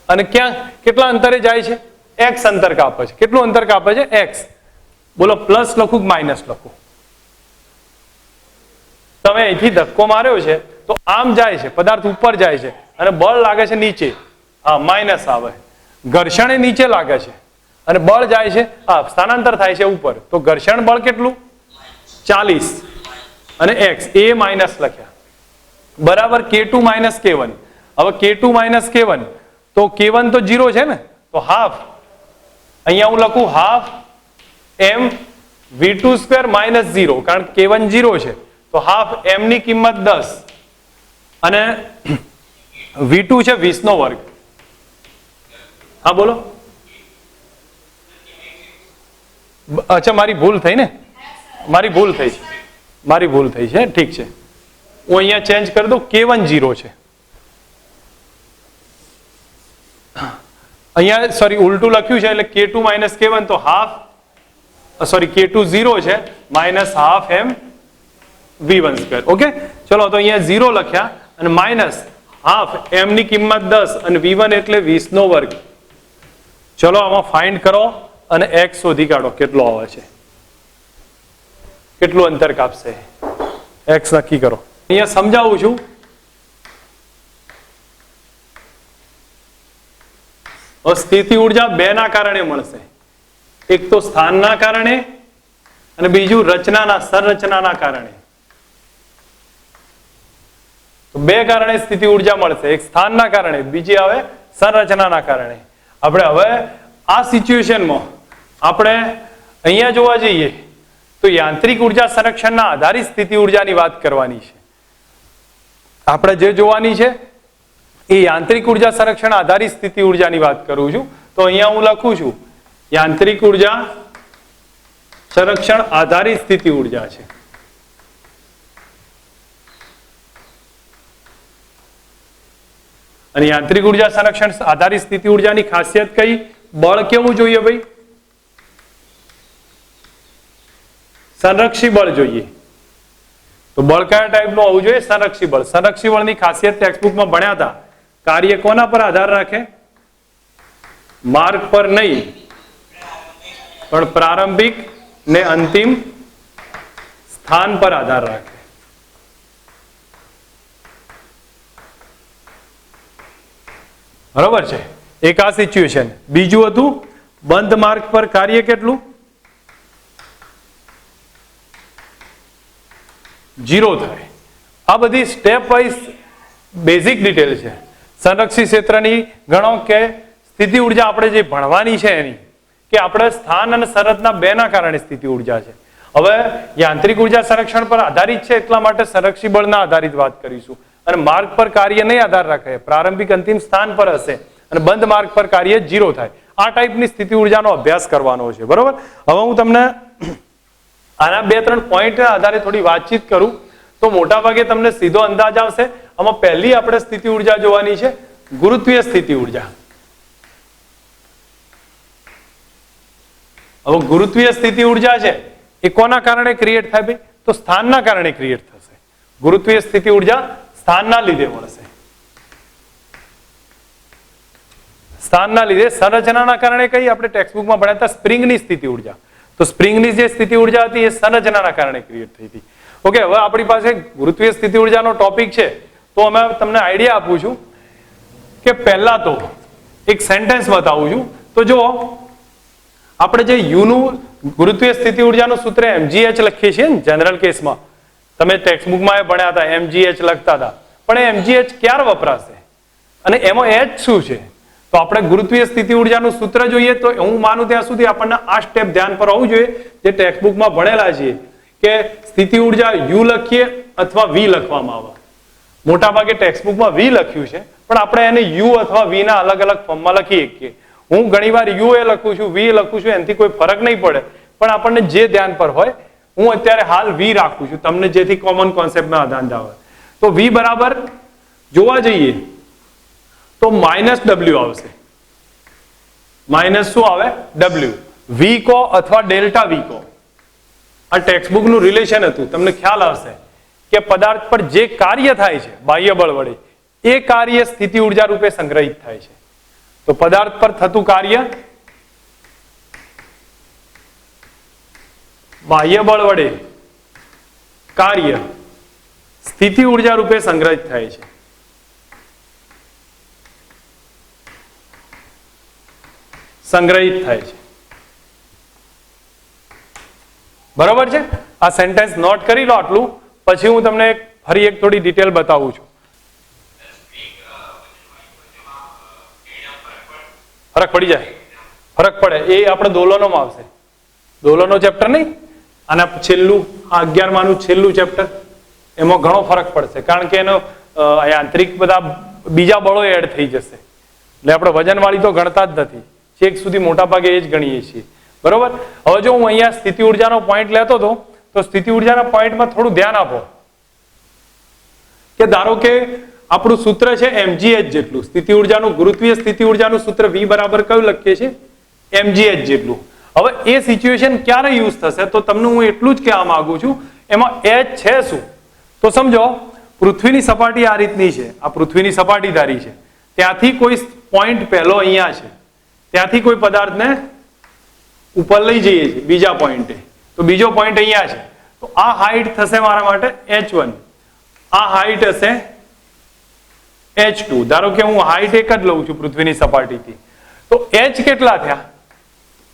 અને ક્યાં કેટલા અંતરે જાય છે, x અંતર કાપે છે. કેટલું અંતર કાપે છે? x. બોલો પ્લસ લખું કે માઇનસ લખું? તમે અહીંથી ધક્કો માર્યો છે તો આમ જાય છે, પદાર્થ ઉપર જાય છે, અને બળ લાગે છે નીચે, હા માઇનસ આવે. ઘર્ષણ એ નીચે લાગે છે અને બળ જાય છે, હા સ્થાનાંતર થાય છે ઉપર. તો ઘર્ષણ બળ કેટલું 40 અને x એ માઇનસ લખ્યા બરાબર K2 માઇનસ K1. હવે K2 માઇનસ K1 તો K1 તો 0 છે ને, તો હાફ અહીંયા હું લખું half m v2 square minus 0, કારણ કે K1 0 છે તો હાફ m ની કિંમત 10 અને v2 છે 20 નો વર્ગ. હા બોલો. અચ્છા મારી ભૂલ થઈ ને, મારી ભૂલ થઈ છે, મારી ભૂલ થઈ છે, ઠીક છે. હું અહીંયા ચેન્જ કરી દઉં, K1 0 છે અહીંયા, સોરી ઉલટું લખ્યું છે એટલે K2 માઇનસ K1 તો હાફ સોરી K2 0 છે minus half m v1 square. Okay ચલો તો અહીંયા 0 લખ્યા અને માઇનસ હાફ m ની કિંમત 10 અને v1 એટલે 20 નો વર્ગ. ચલો આમાં ફાઇન્ડ કરો અને x શોધી કાઢો કેટલો આવે છે, કેટલું અંતર કાપશે, x નક્કી કરો. અહીંયા સમજાવું છું. સ્થિતિ ઉર્જા બે ના કારણે મળશે, એક તો સ્થાનના કારણે અને બીજું રચનાના સંરચનાના કારણે. તો બે કારણે સ્થિતિ ઉર્જા મળશે, એક સ્થાનના કારણે, બીજી આવે સંરચનાના કારણે. આપણે હવે આ સિચ્યુએશનમાં આપણે અહીંયા જોવા જઈએ તો યાંત્રિક ઉર્જા સંરક્ષણના આધારિત સ્થિતિ ઉર્જાની વાત કરવાની છે. આપણે જે જોવાની છે એ યાંત્રિક ઉર્જા સંરક્ષણ આધારિત સ્થિતિ ઉર્જાની વાત કરું છું. તો અહીંયા હું લખું છું યાંત્રિક ઉર્જા સંરક્ષણ આધારિત સ્થિતિ ઉર્જા છે. અને યાંત્રિક ઉર્જા સંરક્ષણ આધારિત સ્થિતિ ઉર્જાની ખાસિયત કઈ, બળ કેવું જોઈએ ભાઈ, સંરક્ષી બળ જોઈએ. તો બળ કયા ટાઈપનું હોવું જોઈએ, સંરક્ષી બળ. સંરક્ષી બળની ખાસિયત ટેક્સ્ટબુકમાં ભણ્યા હતા. કાર્ય કોના પર આધાર રાખે, માર્ગ પર નહીં પણ પ્રારંભિક ને અંતિમ સ્થાન પર આધાર રાખે. બરોબર છે, એક આ સિચ્યુએશન. બીજું હતું બંધ માર્ગ પર કાર્ય કેટલું, 0 થાય. આ બધી સ્ટેપ વાઇઝ બેઝિક ડિટેલ છે. સંરક્ષી ક્ષેત્રની ગણો કે સ્થિતિ ઉર્જા આપણે જે ભણવાની છે એની કે આપણે સ્થાન અને સંરચના બેના કારણે સ્થિતિ ઉર્જા છે. હવે યાંત્રિક ઉર્જા સંરક્ષણ પર આધારિત છે એટલા માટે સંરક્ષી બળના આધારિત વાત કરીશું. અને માર્ગ પર કાર્ય નહીં આધાર રાખે, પ્રારંભિક અંતિમ સ્થાન પર હશે અને બંધ માર્ગ પર કાર્ય 0 થાય. આ ટાઈપની સ્થિતિ ઉર્જાનો અભ્યાસ કરવાનો છે. બરોબર. હવે હું તમને આના 2-3 પોઈન્ટના આધારે થોડી વાતચીત કરું તો મોટા ભાગે તમને સીધો અંદાજ આવશે. આમાં પહેલી આપણે સ્થિતિ ઉર્જા જોવાની છે ગુરુત્વીય સ્થિતિ ઉર્જા. હવે ગુરુત્વીય સ્થિતિ ઉર્જા છે એ કોના કારણે ક્રિએટ થાય ભાઈ, તો સ્થાનના કારણે ક્રિએટ થશે. ગુરુત્વીય સ્થિતિ ઉર્જા સ્થાનના લીધે મળશે. સ્થાનના લીધે, સંરચનાના કારણે કઈ આપણે ટેક્સ્ટબુકમાં ભણ્યા હતા સ્પ્રિંગની સ્થિતિ ઉર્જા. તો સ્પ્રિંગની જે સ્થિતિ ઉર્જા હતી એ સંરચનાના કારણે ક્રિએટ થઈ હતી. ઓકે, હવે આપણી પાસે ગુરુત્વીય સ્થિતિ ઉર્જાનો ટોપિક છે, તો અમે તમને આઈડિયા આપું છું કે પહેલા તો એક સેન્ટેન્સ બતાવું છું. તો જો આપણે જે યુ નું ગુરુત્વીય સ્થિતિ ઉર્જાનું સૂત્ર mgh લખીએ છીએ ને જનરલ કેસમાં, તમે ટેક્સ્ટબુકમાં એ ભણ્યા હતા mgh લખતા હતા, પણ એ mgh ક્યારે વપરાશે અને એમાં h શું છે? તો આપણે ગુરુત્વીય સ્થિતિ ઉર્જાનું સૂત્ર જોઈએ તો હું માનું ત્યાં સુધી આપણને આ સ્ટેપ ધ્યાન પર હોવું જોઈએ, જે ટેક્સ્ટબુકમાં ભણેલા છીએ કે સ્થિતિ ઉર્જા u લખીએ અથવા v લખવામાં આવે. મોટા ભાગે ટેક્સ્ટબુકમાં v લખ્યું છે, પણ આપણે એને u અથવા v ના અલગ અલગ ફોર્મમાં લખી શકીએ. હું ઘણીવાર u એ લખું છું, v લખું છું, એનાથી કોઈ ફરક નહીં પડે, પણ આપણને જે ધ્યાન પર હોય. હું અત્યારે હાલ v રાખું છું, તમને જેથી કોમન કોન્સેપ્ટમાં ધ્યાન આવે. તો v બરાબર જોવા જઈએ તો -w આવશે. માઇનસ શું આવે? w. v કો અથવા ડેલ્ટા v કો. આ ટેક્સ્ટબુકનું રિલેશન હતું, તમને ખ્યાલ આવશે કે પદાર્થ પર જે કાર્ય થાય છે બાહ્ય બળ વડે, એ કાર્ય સ્થિતિ ઉર્જા રૂપે સંગ્રહિત થાય છે. તો પદાર્થ પર થતું કાર્ય બાહ્ય બળ વડે કાર્ય સ્થિતિ ઉર્જા રૂપે સંગ્રહિત થાય છે. સંગ્રહિત થાય છે. બરાબર છે? આ સેન્ટેન્સ નોટ કરી લો આટલું, પછી હું તમને ફરી એક થોડી ડિટેલ બતાવું છું. ફરક પડી જાય? ફરક પડે એ આપણે દોલનોમાં આવશે. દોલનો ચેપ્ટર નહીં, અને છેલ્લું 11 માનું છેલ્લું ચેપ્ટર, એમાં ઘણો ફરક પડશે, કારણ કે એનો યાંત્રિક બધા બીજા બળો એડ થઈ જશે. એટલે આપણે વજનવાળી તો ગણતા જ નથી, છેક સુધી મોટા ભાગે એ જ ગણીએ છીએ. બરોબર? હવે જો હું અહીંયા સ્થિતિ ઉર્જાનો પોઈન્ટ લેતો હતો, તો સ્થિતિ ઉર્જાના પોઈન્ટમાં થોડું ધ્યાન આપો કે ધારો કે આપણું સૂત્ર છે mgh જેટલું. સ્થિતિ ઉર્જાનું ગુરુત્વીય સ્થિતિ ઉર્જાનું સૂત્ર v બરાબર કયું લખીએ છીએ? mgh જેટલું. હવે એ સિચ્યુએશન ક્યારે યુઝ થશે? તો તમને હું એટલું જ કહેવા માંગુ છું, એમાં h છે શું? તો સમજો પૃથ્વીની સપાટી આ રીતની છે, આ પૃથ્વીની સપાટી ધારી છે, ત્યાંથી કોઈ પોઈન્ટ પહેલો અહીંયા છે, ત્યાંથી કોઈ પદાર્થને ઉપર લઈ જઈએ છીએ બીજા પોઈન્ટે, તો બીજો પોઈન્ટ અહીંયા છે, તો આ હાઈટ થશે મારા માટે h1, આ હાઈટ હશે h2. ધારો કે હું હાઈટ એક જ લઉં છું પૃથ્વીની સપાટીથી, તો h કેટલા થયા?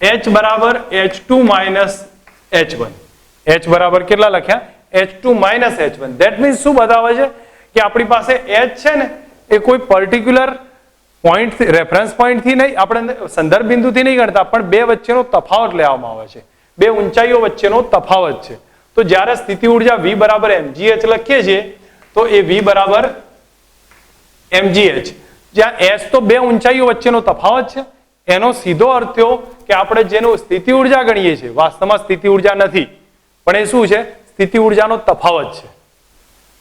h બરાબર h2 માઇનસ h1. h બરાબર કેટલા લખ્યા? h2 minus h1. That means શું બતાવે છે કે આપણી પાસે h છે ને એ કોઈ પર્ટિક્યુલર પોઈન્ટ, રેફરન્સ પોઈન્ટથી નહીં, આપણે સંદર્ભ બિંદુથી નહીં ગણતા, પણ બે વચ્ચેનો તફાવત લેવામાં આવે છે, બે ઊંચાઈઓ વચ્ચેનો તફાવત છે. તો જ્યારે સ્થિતિ ઉર્જા v બરાબર mgh લખીએ છીએ, તો એ v બરાબર mgh, જ્યાં h તો બે ઊંચાઈઓ વચ્ચેનો તફાવત છે, એનો સીધો અર્થ થયો કે આપણે જેનું સ્થિતિ ઉર્જા ગણીએ છીએ, વાસ્તવમાં સ્થિતિ ઉર્જા નથી, પણ એ શું છે? સ્થિતિ ઉર્જાનો તફાવત છે.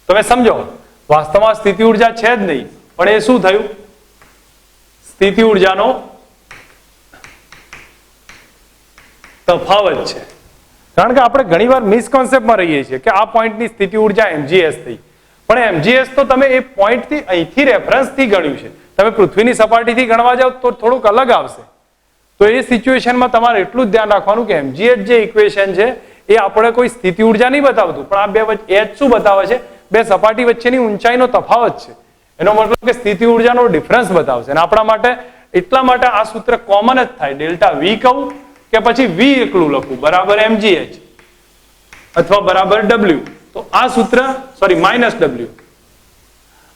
તમે સમજો, વાસ્તવમાં સ્થિતિ ઉર્જા છે જ નહીં, પણ એ શું થયું? સ્થિતિ ઉર્જાનો તફાવત છે. કારણ કે આપણે ઘણીવાર મિસકોન્સેપ્ટમાં રહીએ છીએ કે આ પોઈન્ટની સ્થિતિ ઉર્જા mgh થઈ, પણ mgh તો તમે એ પોઈન્ટથી અહીંથી રેફરન્સથી ગણ્યું છે. તમે પૃથ્વીની સપાટીથી ગણવા જાઓ તો થોડુંક અલગ આવશે. તો એ સિચ્યુએશનમાં તમારે એટલું જ ધ્યાન રાખવાનું કે mgh જે ઇક્વેશન છે એ આપણે કોઈ સ્થિતિ ઉર્જા નહીં બતાવતું, પણ આ બે વચ્ચે h શું બતાવે છે? બે સપાટી વચ્ચેની ઊંચાઈનો તફાવત છે. એનો મતલબ કે સ્થિતિ ઉર્જાનો ડિફરન્સ બતાવશે. અને આપણા માટે એટલા માટે આ સૂત્ર કોમન જ થાય, ડેલ્ટા v કહું કે પછી v એકલું લખું બરાબર mgh અથવા બરાબર w, તો આ સૂત્ર સોરી માઇનસ w,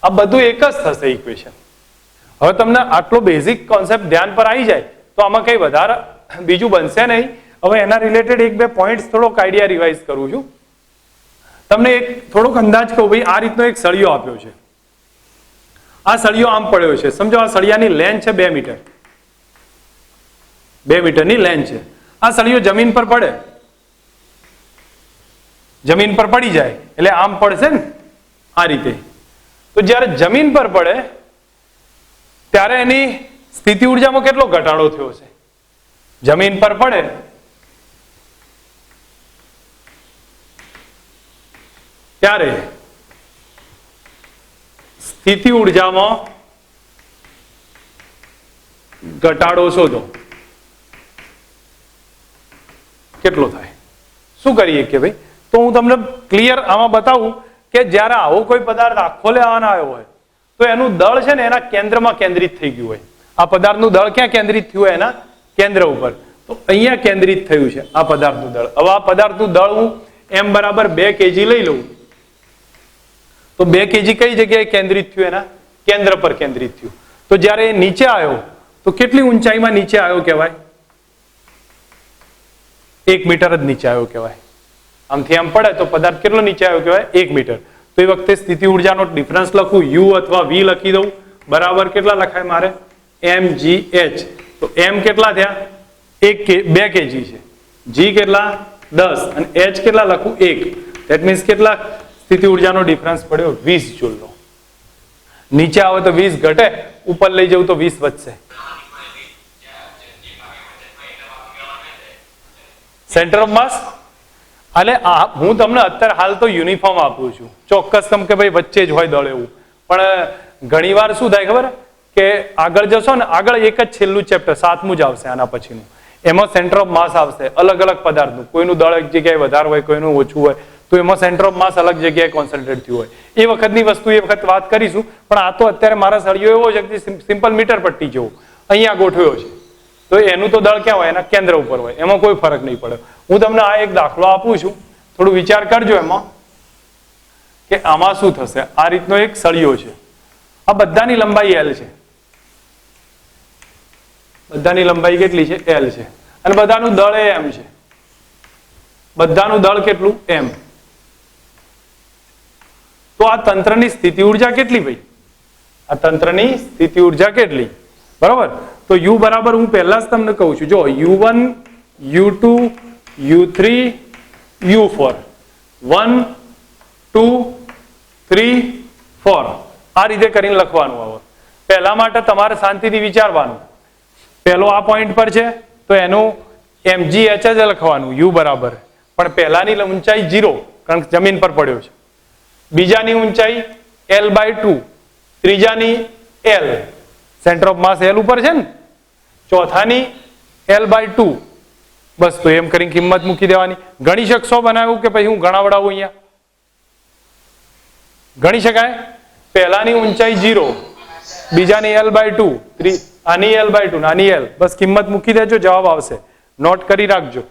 આ બધું એક જ થશે ઇક્વેશન. હવે તમને આટલો બેઝિક કોન્સેપ્ટ ધ્યાન પર આવી જાય તો આમાં કઈ વધારે બીજું બનશે નહીં. હવે એના રિલેટેડ એક બે પોઈન્ટ્સ થોડોક આઈડિયા રિવાઇઝ કરું છું. તમને એક થોડોક અંદાજ કહું, ભાઈ આ રીતનો એક સળિયો આપ્યો છે, આ સળિયો આમ પડ્યો છે, સમજો આ સળિયાની લેન્થ છે 2 મીટર, 2 મીટરની લેન્થ છે. આ સળિયો જમીન પર પડે, જમીન પર પડી જાય એટલે આમ પડશે ને આ રીતે. તો જ્યારે જમીન પર પડે ત્યારે એની સ્થિતિ ઉર્જામાં કેટલો ઘટાડો થયો છે? જમીન પર પડે ત્યારે સ્થિતિ ઉર્જામાં ઘટાડો શોધો કેટલો થાય. શું કરીએ કે ભાઈ, તો હું તમને ક્લિયર આમાં બતાવું કે જ્યારે આવો કોઈ પદાર્થ આખો લેવાના આવ્યો હોય તો એનું દળ છે ને એના કેન્દ્રમાં કેન્દ્રિત થઈ ગયું હોય. આ પદાર્થનું દળ ક્યાં કેન્દ્રિત થયું હોય? એના કેન્દ્ર ઉપર. તો અહીંયા કેન્દ્રિત થયું છે આ પદાર્થનું દળ. હવે આ પદાર્થનું દળ હું m બરાબર 2 kg લઈ લઉં તો 2 kg કઈ જગ્યાએ કેન્દ્રિત થયું? એના કેન્દ્ર પર કેન્દ્રિત થયું. તો જ્યારે એ નીચે આવ્યો તો કેટલી ઊંચાઈમાં નીચે આવ્યો કહેવાય? 1 મીટર જ નીચે આવ્યો કહેવાય. આમથી આમ પડે તો પદાર્થ કેટલો નીચે આવ્યો કહેવાય? 1 મીટર. તો એ વખતે સ્થિતિ ઉર્જાનો ડિફરન્સ લખું, u અથવા v લખી દઉં, બરાબર કેટલા લખાય મારે? mgh. તો m કેટલા થયા? 2 kg છે, g કેટલા? 10 અને h કેટલા લખું? 1. ધેટ મીન્સ કેટલા સ્થિતિ ઉર્જાનો ડિફરન્સ પડ્યો? 20 જૂલનો. નીચે આવે તો 20 ઘટે, ઉપર લઈ જવું તો 20 વધશે. સેન્ટર ઓફ માસ એટલે હું તમને અત્યારે હાલ તો યુનિફોર્મ આપું છું, ચોક્કસ કે ભાઈ વચ્ચે જ હોય દળ એવું. પણ ઘણીવાર શું થાય ખબર કે આગળ જશો ને, આગળ એક જ છેલ્લું ચેપ્ટર 7મું જ આવશે આના પછીનું, એમાં સેન્ટર ઓફ માસ આવશે અલગ અલગ પદાર્થનું. કોઈનું દળ એક જગ્યાએ વધારે હોય, કોઈનું ઓછું હોય, તો એમાં સેન્ટર ઓફ માસ અલગ જગ્યાએ કોન્સન્ટ્રેટ થયું હોય. એ વખતની વસ્તુ એ વખત વાત કરીશું. પણ આ તો અત્યારે મારા સળિયો એવો છે કે સિમ્પલ મીટર પટ્ટી જેવો અહીંયા ગોઠવ્યો છે, તો એનું તો દળ ક્યાં હોય? એના કેન્દ્ર ઉપર હોય, એમાં કોઈ ફરક નહીં પડે. હું તમને આ એક દાખલો આપું છું, થોડું વિચાર કરજો એમાં કે આમાં શું થશે. આ રીતનો એક સળિયો છે, આ બધાની લંબાઈ L છે, બધાની લંબાઈ કેટલી છે? L છે. અને બધાનું દળ એ m છે. બધાનું દળ કેટલું? m. તો આ તંત્રની સ્થિતિ ઉર્જા કેટલી ભાઈ? આ તંત્રની સ્થિતિ ઉર્જા કેટલી? બરાબર. તો u બરાબર હું પહેલા જ તમને કહું છું, જો u1 u2 u3 u4 1 2 3 4 આ રીતે કરીને લખવાનું. આવે પહેલા માટે તમારે શાંતિથી વિચારવાનું. પહેલો આ પોઈન્ટ પર છે તો એનું mgh જ લખવાનું u બરાબર, પણ પહેલાની ઊંચાઈ 0 કારણ કે જમીન પર પડ્યો છે, બીજાની ઊંચાઈ l/2, ત્રીજાની l, centre of mass l ઉપર છે ને, ચોથાની l/2. બસ તો એમ કરીને કિંમત મૂકી દેવાની. ગણી શકશો બનાવ્યું કે પછી હું ગણાવડાવું? અહીંયા ગણી શકાય. પહેલાની ઊંચાઈ 0, બીજાની l/2, આની l/2, આની l. બસ કિંમત મૂકી દેજો, જવાબ આવશે. નોટ કરી રાખજો.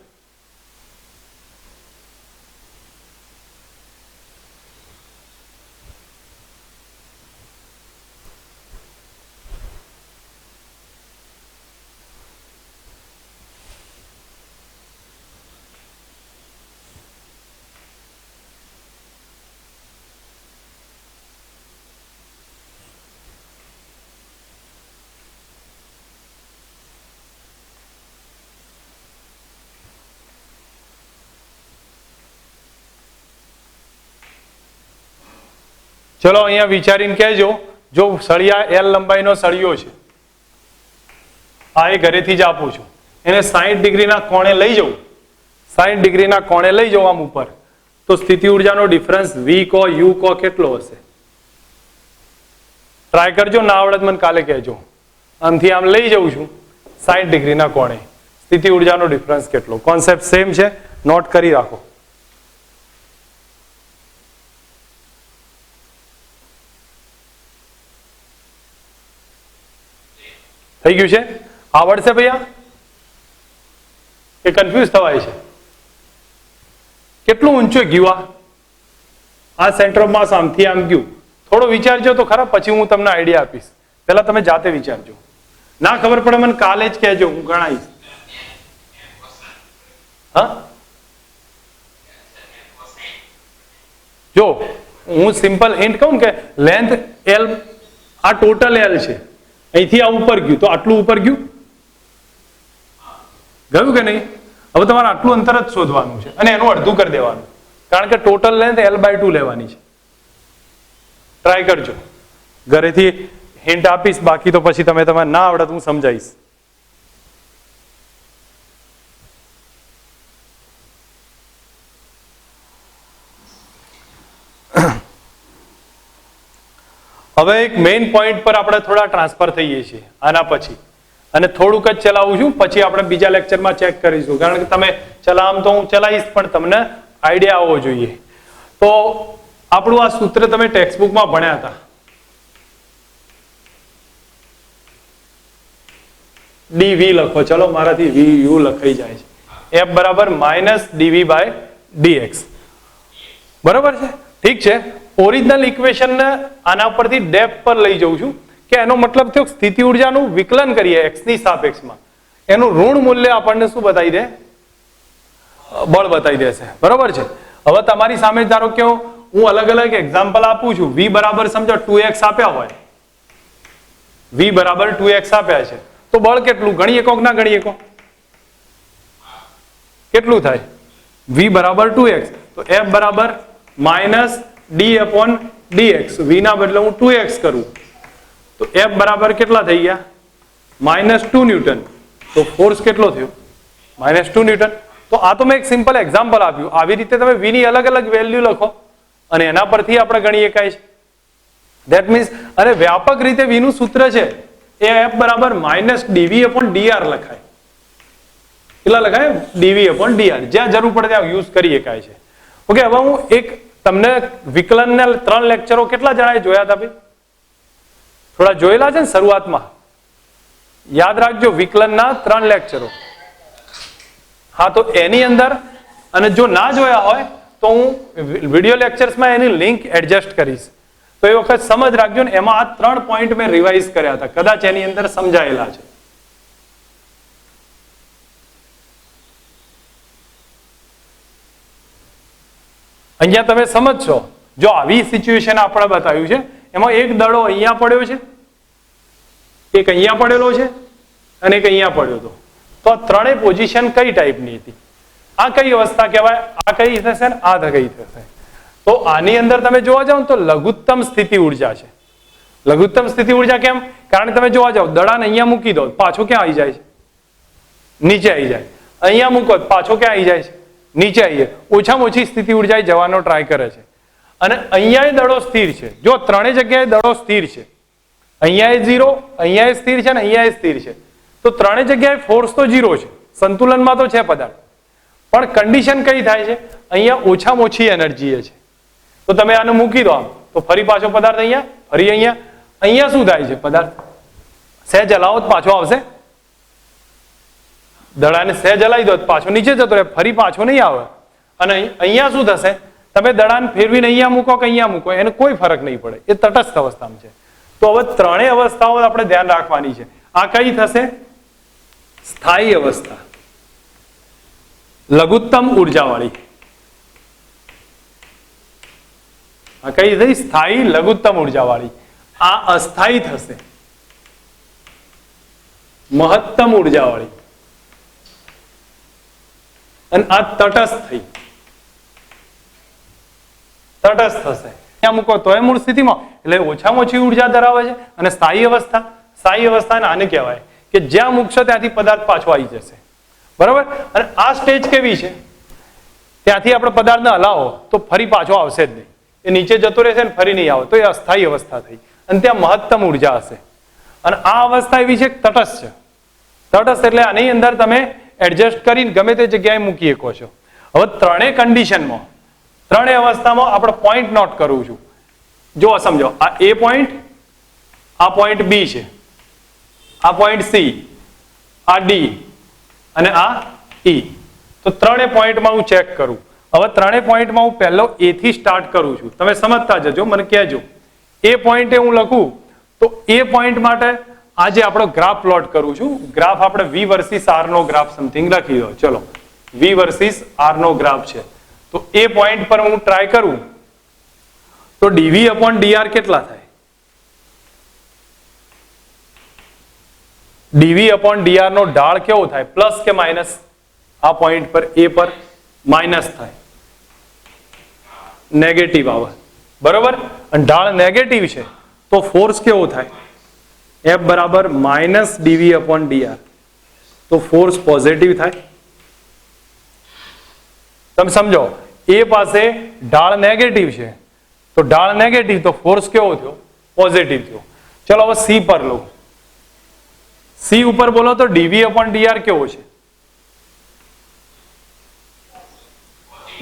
ચલો અહીંયા વિચારીને કહેજો. જો સળિયા L લંબાઈનો સળિયો છે, આ એ ઘરેથી જ આપું છું, એને 60 ડિગ્રીના કોણે લઈ જવું, 60 ડિગ્રીના કોણે લઈ જવું આમ ઉપર, તો સ્થિતિ ઉર્જાનો ડિફરન્સ v કો u કો કેટલો હશે? ટ્રાય કરજો, ના આવડત મને કાલે કહેજો. આમથી આમ લઈ જઉં છું 60 ડિગ્રીના કોણે, સ્થિતિ ઉર્જાનો ડિફરન્સ કેટલો? કોન્સેપ્ટ સેમ છે, નોટ કરી રાખો. થઈ ગયું છે? આવડશે ભૈયા કે કન્ફ્યુઝ થવાય છે? કેટલું ઊંચું ગયું આ સેન્ટર ઓફ માસ? આમથી આમ ગયું. થોડો વિચારજો તો ખરા, પછી હું તમને આઈડિયા આપીશ. પહેલા તમે જાતે વિચારજો. ના ખબર પડે મને કાલે જ કહેજો, હું ગણાવીશ. હા, જો હું સિમ્પલ હિન્ટ કહું કે લેન્થ L, આ ટોટલ L છે, અહીંથી આ ઉપર ગયું તો આટલું ઉપર ગયું કે નહીં? હવે તમારે આટલું અંતર જ શોધવાનું છે અને એનું અડધું કરી દેવાનું, કારણ કે ટોટલ લેન્થ l/2 લેવાની છે. ટ્રાય કરજો, ઘરેથી હિન્ટ આપીશ, બાકી તો પછી તમે તમારે ના આવડે તો હું સમજાવીશ. હવે એક મેઇન પોઈન્ટ પર આપણે થોડા ટ્રાન્સફર થઈએ છીએ આના પછી, અને થોડુંક જ ચલાવું છું, પછી આપણે બીજા લેક્ચરમાં ચેક કરીશું, કારણ કે તમે ચલામ તો હું ચલાવીશ પણ તમને આઈડિયા આવવો જોઈએ. તો આપણું આ સૂત્ર તમે ટેક્સ્ટબુકમાં ભણ્યા હતા, ડીવી લખો, ચલો મારાથી વી યુ લખાઈ જાય છે, એફ બરાબર માઇનસ ડીવી બાય ડીએક્સ. બરાબર છે, ઠીક છે. ઓરિજિનલ ઇક્વેશન ને આના પરથી ડેપ્થ પર લઈ જઉં છું, કે એનો મતલબ થયો સ્થિતિ ઉર્જાનું વિકલન કરીએ એક્સ ની સાપેક્ષમાં, એનું ઋણ મૂલ્ય આપણને શું બતાવી દે? બળ બતાવી દેશે. બરાબર છે. હવે તમારી સામે ધારો કે હું અલગ અલગ એક્ઝામ્પલ આપું છું. વી બરાબર સમજો 2x આપ્યા હોય, વી બરાબર 2x આપ્યા છે, તો બળ કેટલું ગણી શકો કે ના ગણી શકો? કેટલું થાય? v બરાબર 2x, તો f બરાબર minus D upon dx. v ના બદલે હું 2x કરું તો f બરાબર કેટલા થઈ ગયા? -2 ન્યૂટન. તો ફોર્સ કેટલો થયો? -2 ન્યૂટન. તો આ તો મેં એક સિમ્પલ એક્ઝામ્પલ આપ્યું. આવી રીતે તમે v ની અલગ અલગ વેલ્યુ લખો અને એના પરથી આપણે ગણી શકાય છે. ધેટ મીન્સ, અને વ્યાપક રીતે v નું સૂત્ર છે એ f બરાબર -dv અપોન dr લખાય. કેટલા લખાય? dv upon dr. જ્યાં જરૂર પડે ત્યાં યુઝ કરી શકાય છે. ઓકે, હવે હું એક તમને વિકલનના 3 લેક્ચરો કેટલા જણાએ જોયા હતા ભાઈ? થોડા જોયેલા છે ને શરૂઆતમાં? યાદ રાખજો, વિકલનના 3 લેક્ચરો. હા, તો એની અંદર, અને જો ના જોયા હોય તો હું વિડિયો લેક્ચર્સમાં એની લિંક એડજસ્ટ કરીશ, તો એ વખત સમજ રાખજો ને. એમાં આ 3 પોઈન્ટ મેં રિવાઇઝ કર્યા હતા, કદાચ એની અંદર સમજાયેલા છે. અહીંયા તમે સમજશો. જો આવી સિચ્યુએશન આપણે બતાવ્યું છે, એમાં એક દડો અહીંયા પડ્યો છે, એક અહીંયા પડેલો છે અને એક અહીંયા પડ્યો હતો, તો આ ત્રણેય પોઝિશન કઈ ટાઈપની હતી? આ કઈ અવસ્થા કહેવાય? આ કઈ થશે ને આ કઈ થશે? તો આની અંદર તમે જોવા જાવ તો લઘુત્તમ સ્થિતિ ઉર્જા છે. લઘુત્તમ સ્થિતિ ઉર્જા કેમ? કારણ કે તમે જોવા જાવ, દડાને અહીંયા મૂકી દો, પાછો ક્યાં આવી જાય છે? નીચે આવી જાય. અહીંયા મૂકો પાછો ક્યાં આવી જાય છે? નીચે આવીએ. ઓછામાં ઓછી સ્થિતિ ઉર્જાએ જવાનો ટ્રાય કરે છે. અને અહીંયા દડો સ્થિર છે. જો ત્રણેય જગ્યાએ દડો સ્થિર છે, અહીંયા 0, અહીંયા સ્થિર છે ને અહીંયા સ્થિર છે, તો ત્રણેય જગ્યાએ ફોર્સ તો 0 છે, સંતુલનમાં તો છે પદાર્થ, પણ કન્ડિશન કઈ થાય છે? અહીંયા ઓછામાં ઓછી એનર્જી છે. તો તમે આને મૂકી દો આમ, તો ફરી પાછો પદાર્થ અહીંયા, ફરી અહીંયા. અહીંયા શું થાય છે? પદાર્થ સહેજ હલાવો તો પાછો આવશે. દડાને સહેજ હલાવી દો પાછો નીચે જતો રહે, ફરી પાછો નહીં આવે. અને અહીંયા શું થશે? તમે દડાને ફેરવીને અહીંયા મૂકો કે અહીંયા મૂકો, એને કોઈ ફરક નહીં પડે, એ તટસ્થ અવસ્થામાં છે. તો હવે ત્રણેય અવસ્થાઓ આપણે ધ્યાન રાખવાની છે. આ કઈ થશે? સ્થાયી અવસ્થા, લઘુત્તમ ઉર્જાવાળી. આ કઈ થઈ? સ્થાયી લઘુત્તમ ઉર્જાવાળી. આ અસ્થાયી થશે, મહત્તમ ઉર્જાવાળી. અને આ તટસ્થ થઈ, તટસ્થ થશે. ત્યાં મૂકો તો મૂળ સ્થિતિમાં, એટલે ઓછામાં ઓછી ઉર્જા ધરાવે છે. અને સ્થાયી અવસ્થા, સ્થાયી અવસ્થાને આને કહેવાય કે જ્યાં મૂકશો ત્યાંથી પદાર્થ પાછો આવી જશે. બરાબર? અને આ સ્ટેજ કેવી છે? ત્યાંથી આપણે પદાર્થને હલાવો તો ફરી પાછો આવશે જ નહીં, એ નીચે જતો રહેશે ને ફરી નહીં આવે, તો એ અસ્થાયી અવસ્થા થઈ. અને ત્યાં મહત્તમ ઉર્જા હશે. અને આ અવસ્થા એવી છે કે તટસ્થ છે. તટસ્થ એટલે આની અંદર તમે એડજસ્ટ કરીને ગમે તે જગ્યાએ મૂકી શકો છો. હવે ત્રણેય કન્ડિશનમાં, ત્રણેય અવસ્થામાં આપણે પોઈન્ટ નોટ કરું છું. જો સમજો, આ એ પોઈન્ટ, આ પોઈન્ટ બી છે, આ પોઈન્ટ સી, આ ડી અને આ ઈ. તો ત્રણેય પોઈન્ટમાં હું ચેક કરું. હવે ત્રણેય પોઈન્ટમાં હું પહેલો એ થી સ્ટાર્ટ કરું છું. તમે સમજતા જજો, મને કહેજો. એ પોઈન્ટે હું લખું તો એ પોઈન્ટ માટે આજે આપણો ગ્રાફ પ્લોટ કરું છું. ગ્રાફ આપણે v વર્સિસ r નો ગ્રાફ સમથિંગ લખી દો. ચલો, v વર્સિસ r નો ગ્રાફ છે. તો એ પોઈન્ટ પર હું ટ્રાય કરું તો dv અપોન dr કેટલા થાય? dv અપોન dr નો ઢાળ કેવો થાય? પ્લસ કે માઇનસ? આ પોઈન્ટ પર એ પર માઇનસ થાય, નેગેટિવ આવે. બરોબર? અને ઢાળ નેગેટિવ છે તો ફોર્સ કેવો થાય? F બરાબર માઇનસ dv અપોન dr. તો ફોર્સ પોઝિટિવ થાય. તમે સમજો, એ પાસે ઢાળ નેગેટિવ છે, તો ઢાળ નેગેટિવ તો ફોર્સ કેવો થયો? પોઝિટિવ થયો. ચલો હવે સી પર લો. સી ઉપર બોલો તો ડીવી અપોન ડીઆર કેવો છે?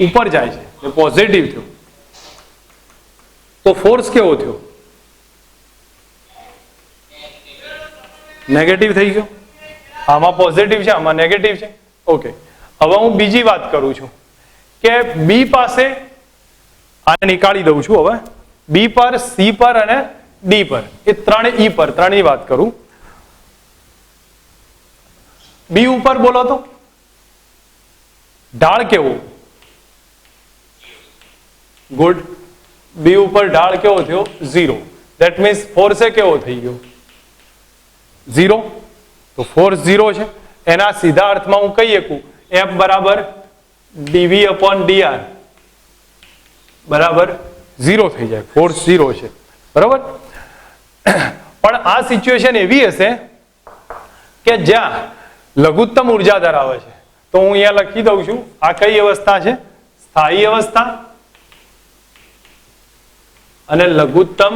ઉપર જાય છે, એ પોઝિટિવ થયો. તો ફોર્સ કેવો થયો? નેગેટિવ થઈ ગયો. આમાં પોઝિટિવ છે, આમાં નેગેટિવ છે. ઓકે, હવે હું બીજી વાત કરું છું કે બી પાસે આ નીકાળી દઉં છું. હવે બી પર, સી પર અને ડી પર, એ ત્રણે ઈ પર, ત્રણેય વાત કરું. બી ઉપર બોલો તો ઢાળ કેવો? ગુડ. બી ઉપર ઢાળ કેવો થયો? 0. ધેટ મીન્સ ફોર્સ કેવો થઈ ગયો? 0. તો ફોર્સ 0 છે. એના સીધા અર્થમાં હું કહી શકું F બરાબર ડીવી અપોન ડીઆર બરાબર 0 થઈ જાય. ફોર્સ 0 છે, બરાબર. પણ આ સિચ્યુએશન એવી હશે કે જ્યાં લઘુત્તમ ઉર્જા ધરાવે છે. તો હું અહીંયા લખી દઉં છું, આ કઈ અવસ્થા છે? સ્થાયી અવસ્થા અને લઘુત્તમ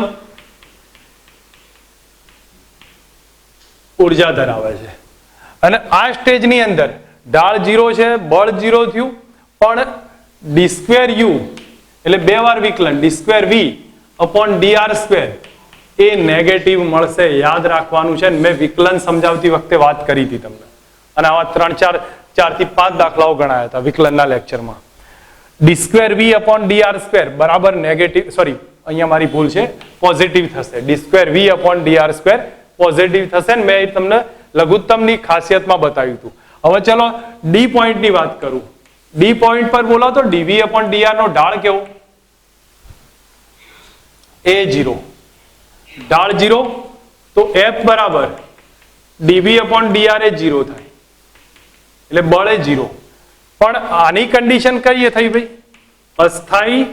ઉર્જા ધરાવે છે. અને આ સ્ટેજની અંદર ઢાળ 0 છે, બળ 0 થયું, પણ ડી સ્ક્વેર યુ એટલે 2 વાર વિકલન ડી સ્ક્વેર વી અપોન ડીઆર સ્ક્વેર એ નેગેટિવ મળશે. યાદ રાખવાનું છે. મેં વિકલન સમજાવતી વખતે વાત કરી હતી તમને, અને આવા 4 થી 5 દાખલાઓ ગણાયા હતા વિકલનના લેક્ચરમાં. ડી સ્ક્વેર વી અપોન ડીઆર સ્ક્વેર બરાબર નેગેટિવ, સોરી અહીંયા મારી ભૂલ છે, પોઝિટિવ થશે. ડી સ્ક્વેર વી અપોન ડીઆર સ્ક્વેર પોઝિટિવ થશે. ને મેં તમને લઘુત્તમની ખાસિયતમાં બતાવ્યું હતું. હવે ચલો ડી પોઈન્ટની વાત કરું. ડી પોઈન્ટ પર બોલો તો ડીવી અપોન ડીઆર નો ઢાળ કેવો? A0. ઢાળ 0, તો F બરાબર ડીવી અપોન ડીઆર એ 0 થાય, એટલે બળ એ 0. પણ આની કન્ડિશન કઈ થઈ ભાઈ? અસ્થાયી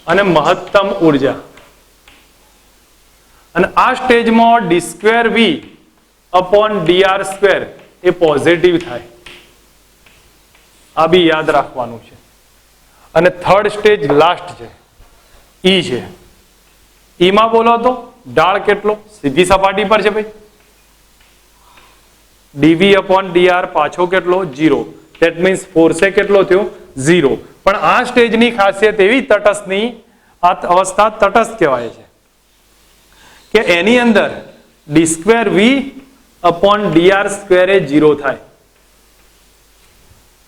અને મહત્તમ ઉર્જા. અને આ સ્ટેજમાં ડી સ્ક્વેર વી અપોન ડીઆર સ્ક્વેર એ પોઝિટિવ થાય. આ બી યાદ રાખવાનું છે. અને થર્ડ સ્ટેજ લાસ્ટ છે, ઈ છે. ઈમાં બોલો તો ઢાળ કેટલો? સીધી સપાટી પર છે ભાઈ. ડીવી અપોન ડીઆર પાછો કેટલો? 0. ધેટ મીન્સ ફોર્સે કેટલો થયો? 0. પણ આ સ્ટેજની ખાસિયત એવી તટસ્થની, આ અવસ્થા તટસ્થ કહેવાય છે કે એની અંદર ડી સ્ક્વેર વી અપોન ડીઆર સ્ક્વેર એ 0 થાય.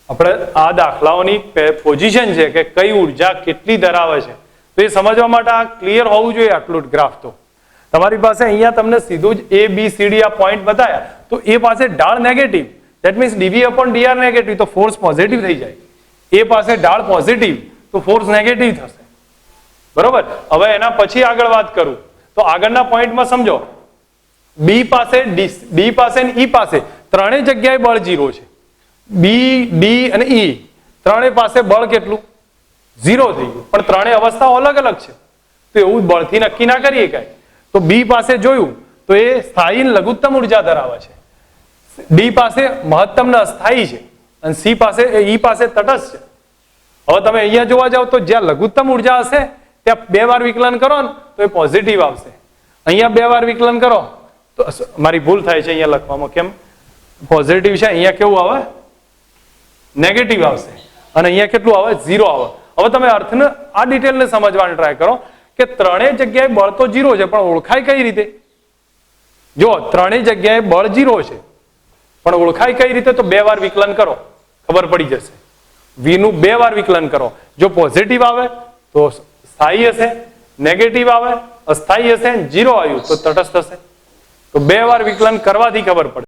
આપણે આ દાખલાઓની પોઝિશન છે કે કઈ ઉર્જા કેટલી ધરાવે છે, તો એ સમજવા માટે આ ક્લિયર હોવું જોઈએ. આટલું ગ્રાફ તો તમારી પાસે અહીંયા તમને સીધું જ ABCD આ પોઈન્ટ બતાવ્યા, તો એ પાસે ઢાળ negative, that means ડીવી upon DR negative, તો ફોર્સ પોઝિટિવ થઈ જાય. એ પાસે ઢાળ પોઝિટિવ, તો ફોર્સ નેગેટિવ થશે, બરોબર. હવે એના પછી આગળ વાત કરું તો આગળના પોઈન્ટમાં સમજો. બી પાસે, ડી પાસે અને ઈ પાસે ત્રણેય જગ્યાએ બળ 0 છે. બી, ડી અને ઈ ત્રણેય પાસે બળ કેટલું? 0 થઈ ગયું. પણ ત્રણેય અવસ્થાઓ અલગ અલગ છે, તો એવું બળથી નક્કી ના કરીએ કાંઈ. તો બી પાસે જોયું તો એ સ્થાયી લઘુત્તમ ઉર્જા ધરાવે છે. ડી પાસે મહત્તમ ને અસ્થાયી છે, અને સી પાસે, ઈ પાસે તટસ્થ છે. હવે તમે અહીંયા જોવા જાવ તો જ્યાં લઘુત્તમ ઉર્જા હશે ત્યાં 2 વાર વિકલન કરો ને તો એ પોઝિટિવ આવશે. અહીંયા 2 વાર વિકલન કરો તો મારી ભૂલ થાય છે અહીંયા લખવામાં, કેમ પોઝિટિવ છે, અહીંયા કેવું આવે? નેગેટિવ આવશે. અને અહીંયા કેટલું આવે? 0 આવે. હવે તમે અર્થને આ ડિટેલને સમજવાનો ટ્રાય કરો કે ત્રણેય જગ્યાએ બળ તો 0 છે, પણ ઓળખાય કઈ રીતે? જો ત્રણેય જગ્યાએ બળ 0 છે, પણ ઓળખાય કઈ રીતે? તો 2 વાર વિકલન કરો, ખબર પડી જશે. વી નું 2 વાર વિકલન કરો. જો પોઝિટિવ આવે તો સ્થાયી હશે, નેગેટિવ આવે અસ્થાયી હશે, 0 આવ્યું તો તટસ્થ હશે. તો 2 વાર વિકલન કરવાથી ખબર પડે.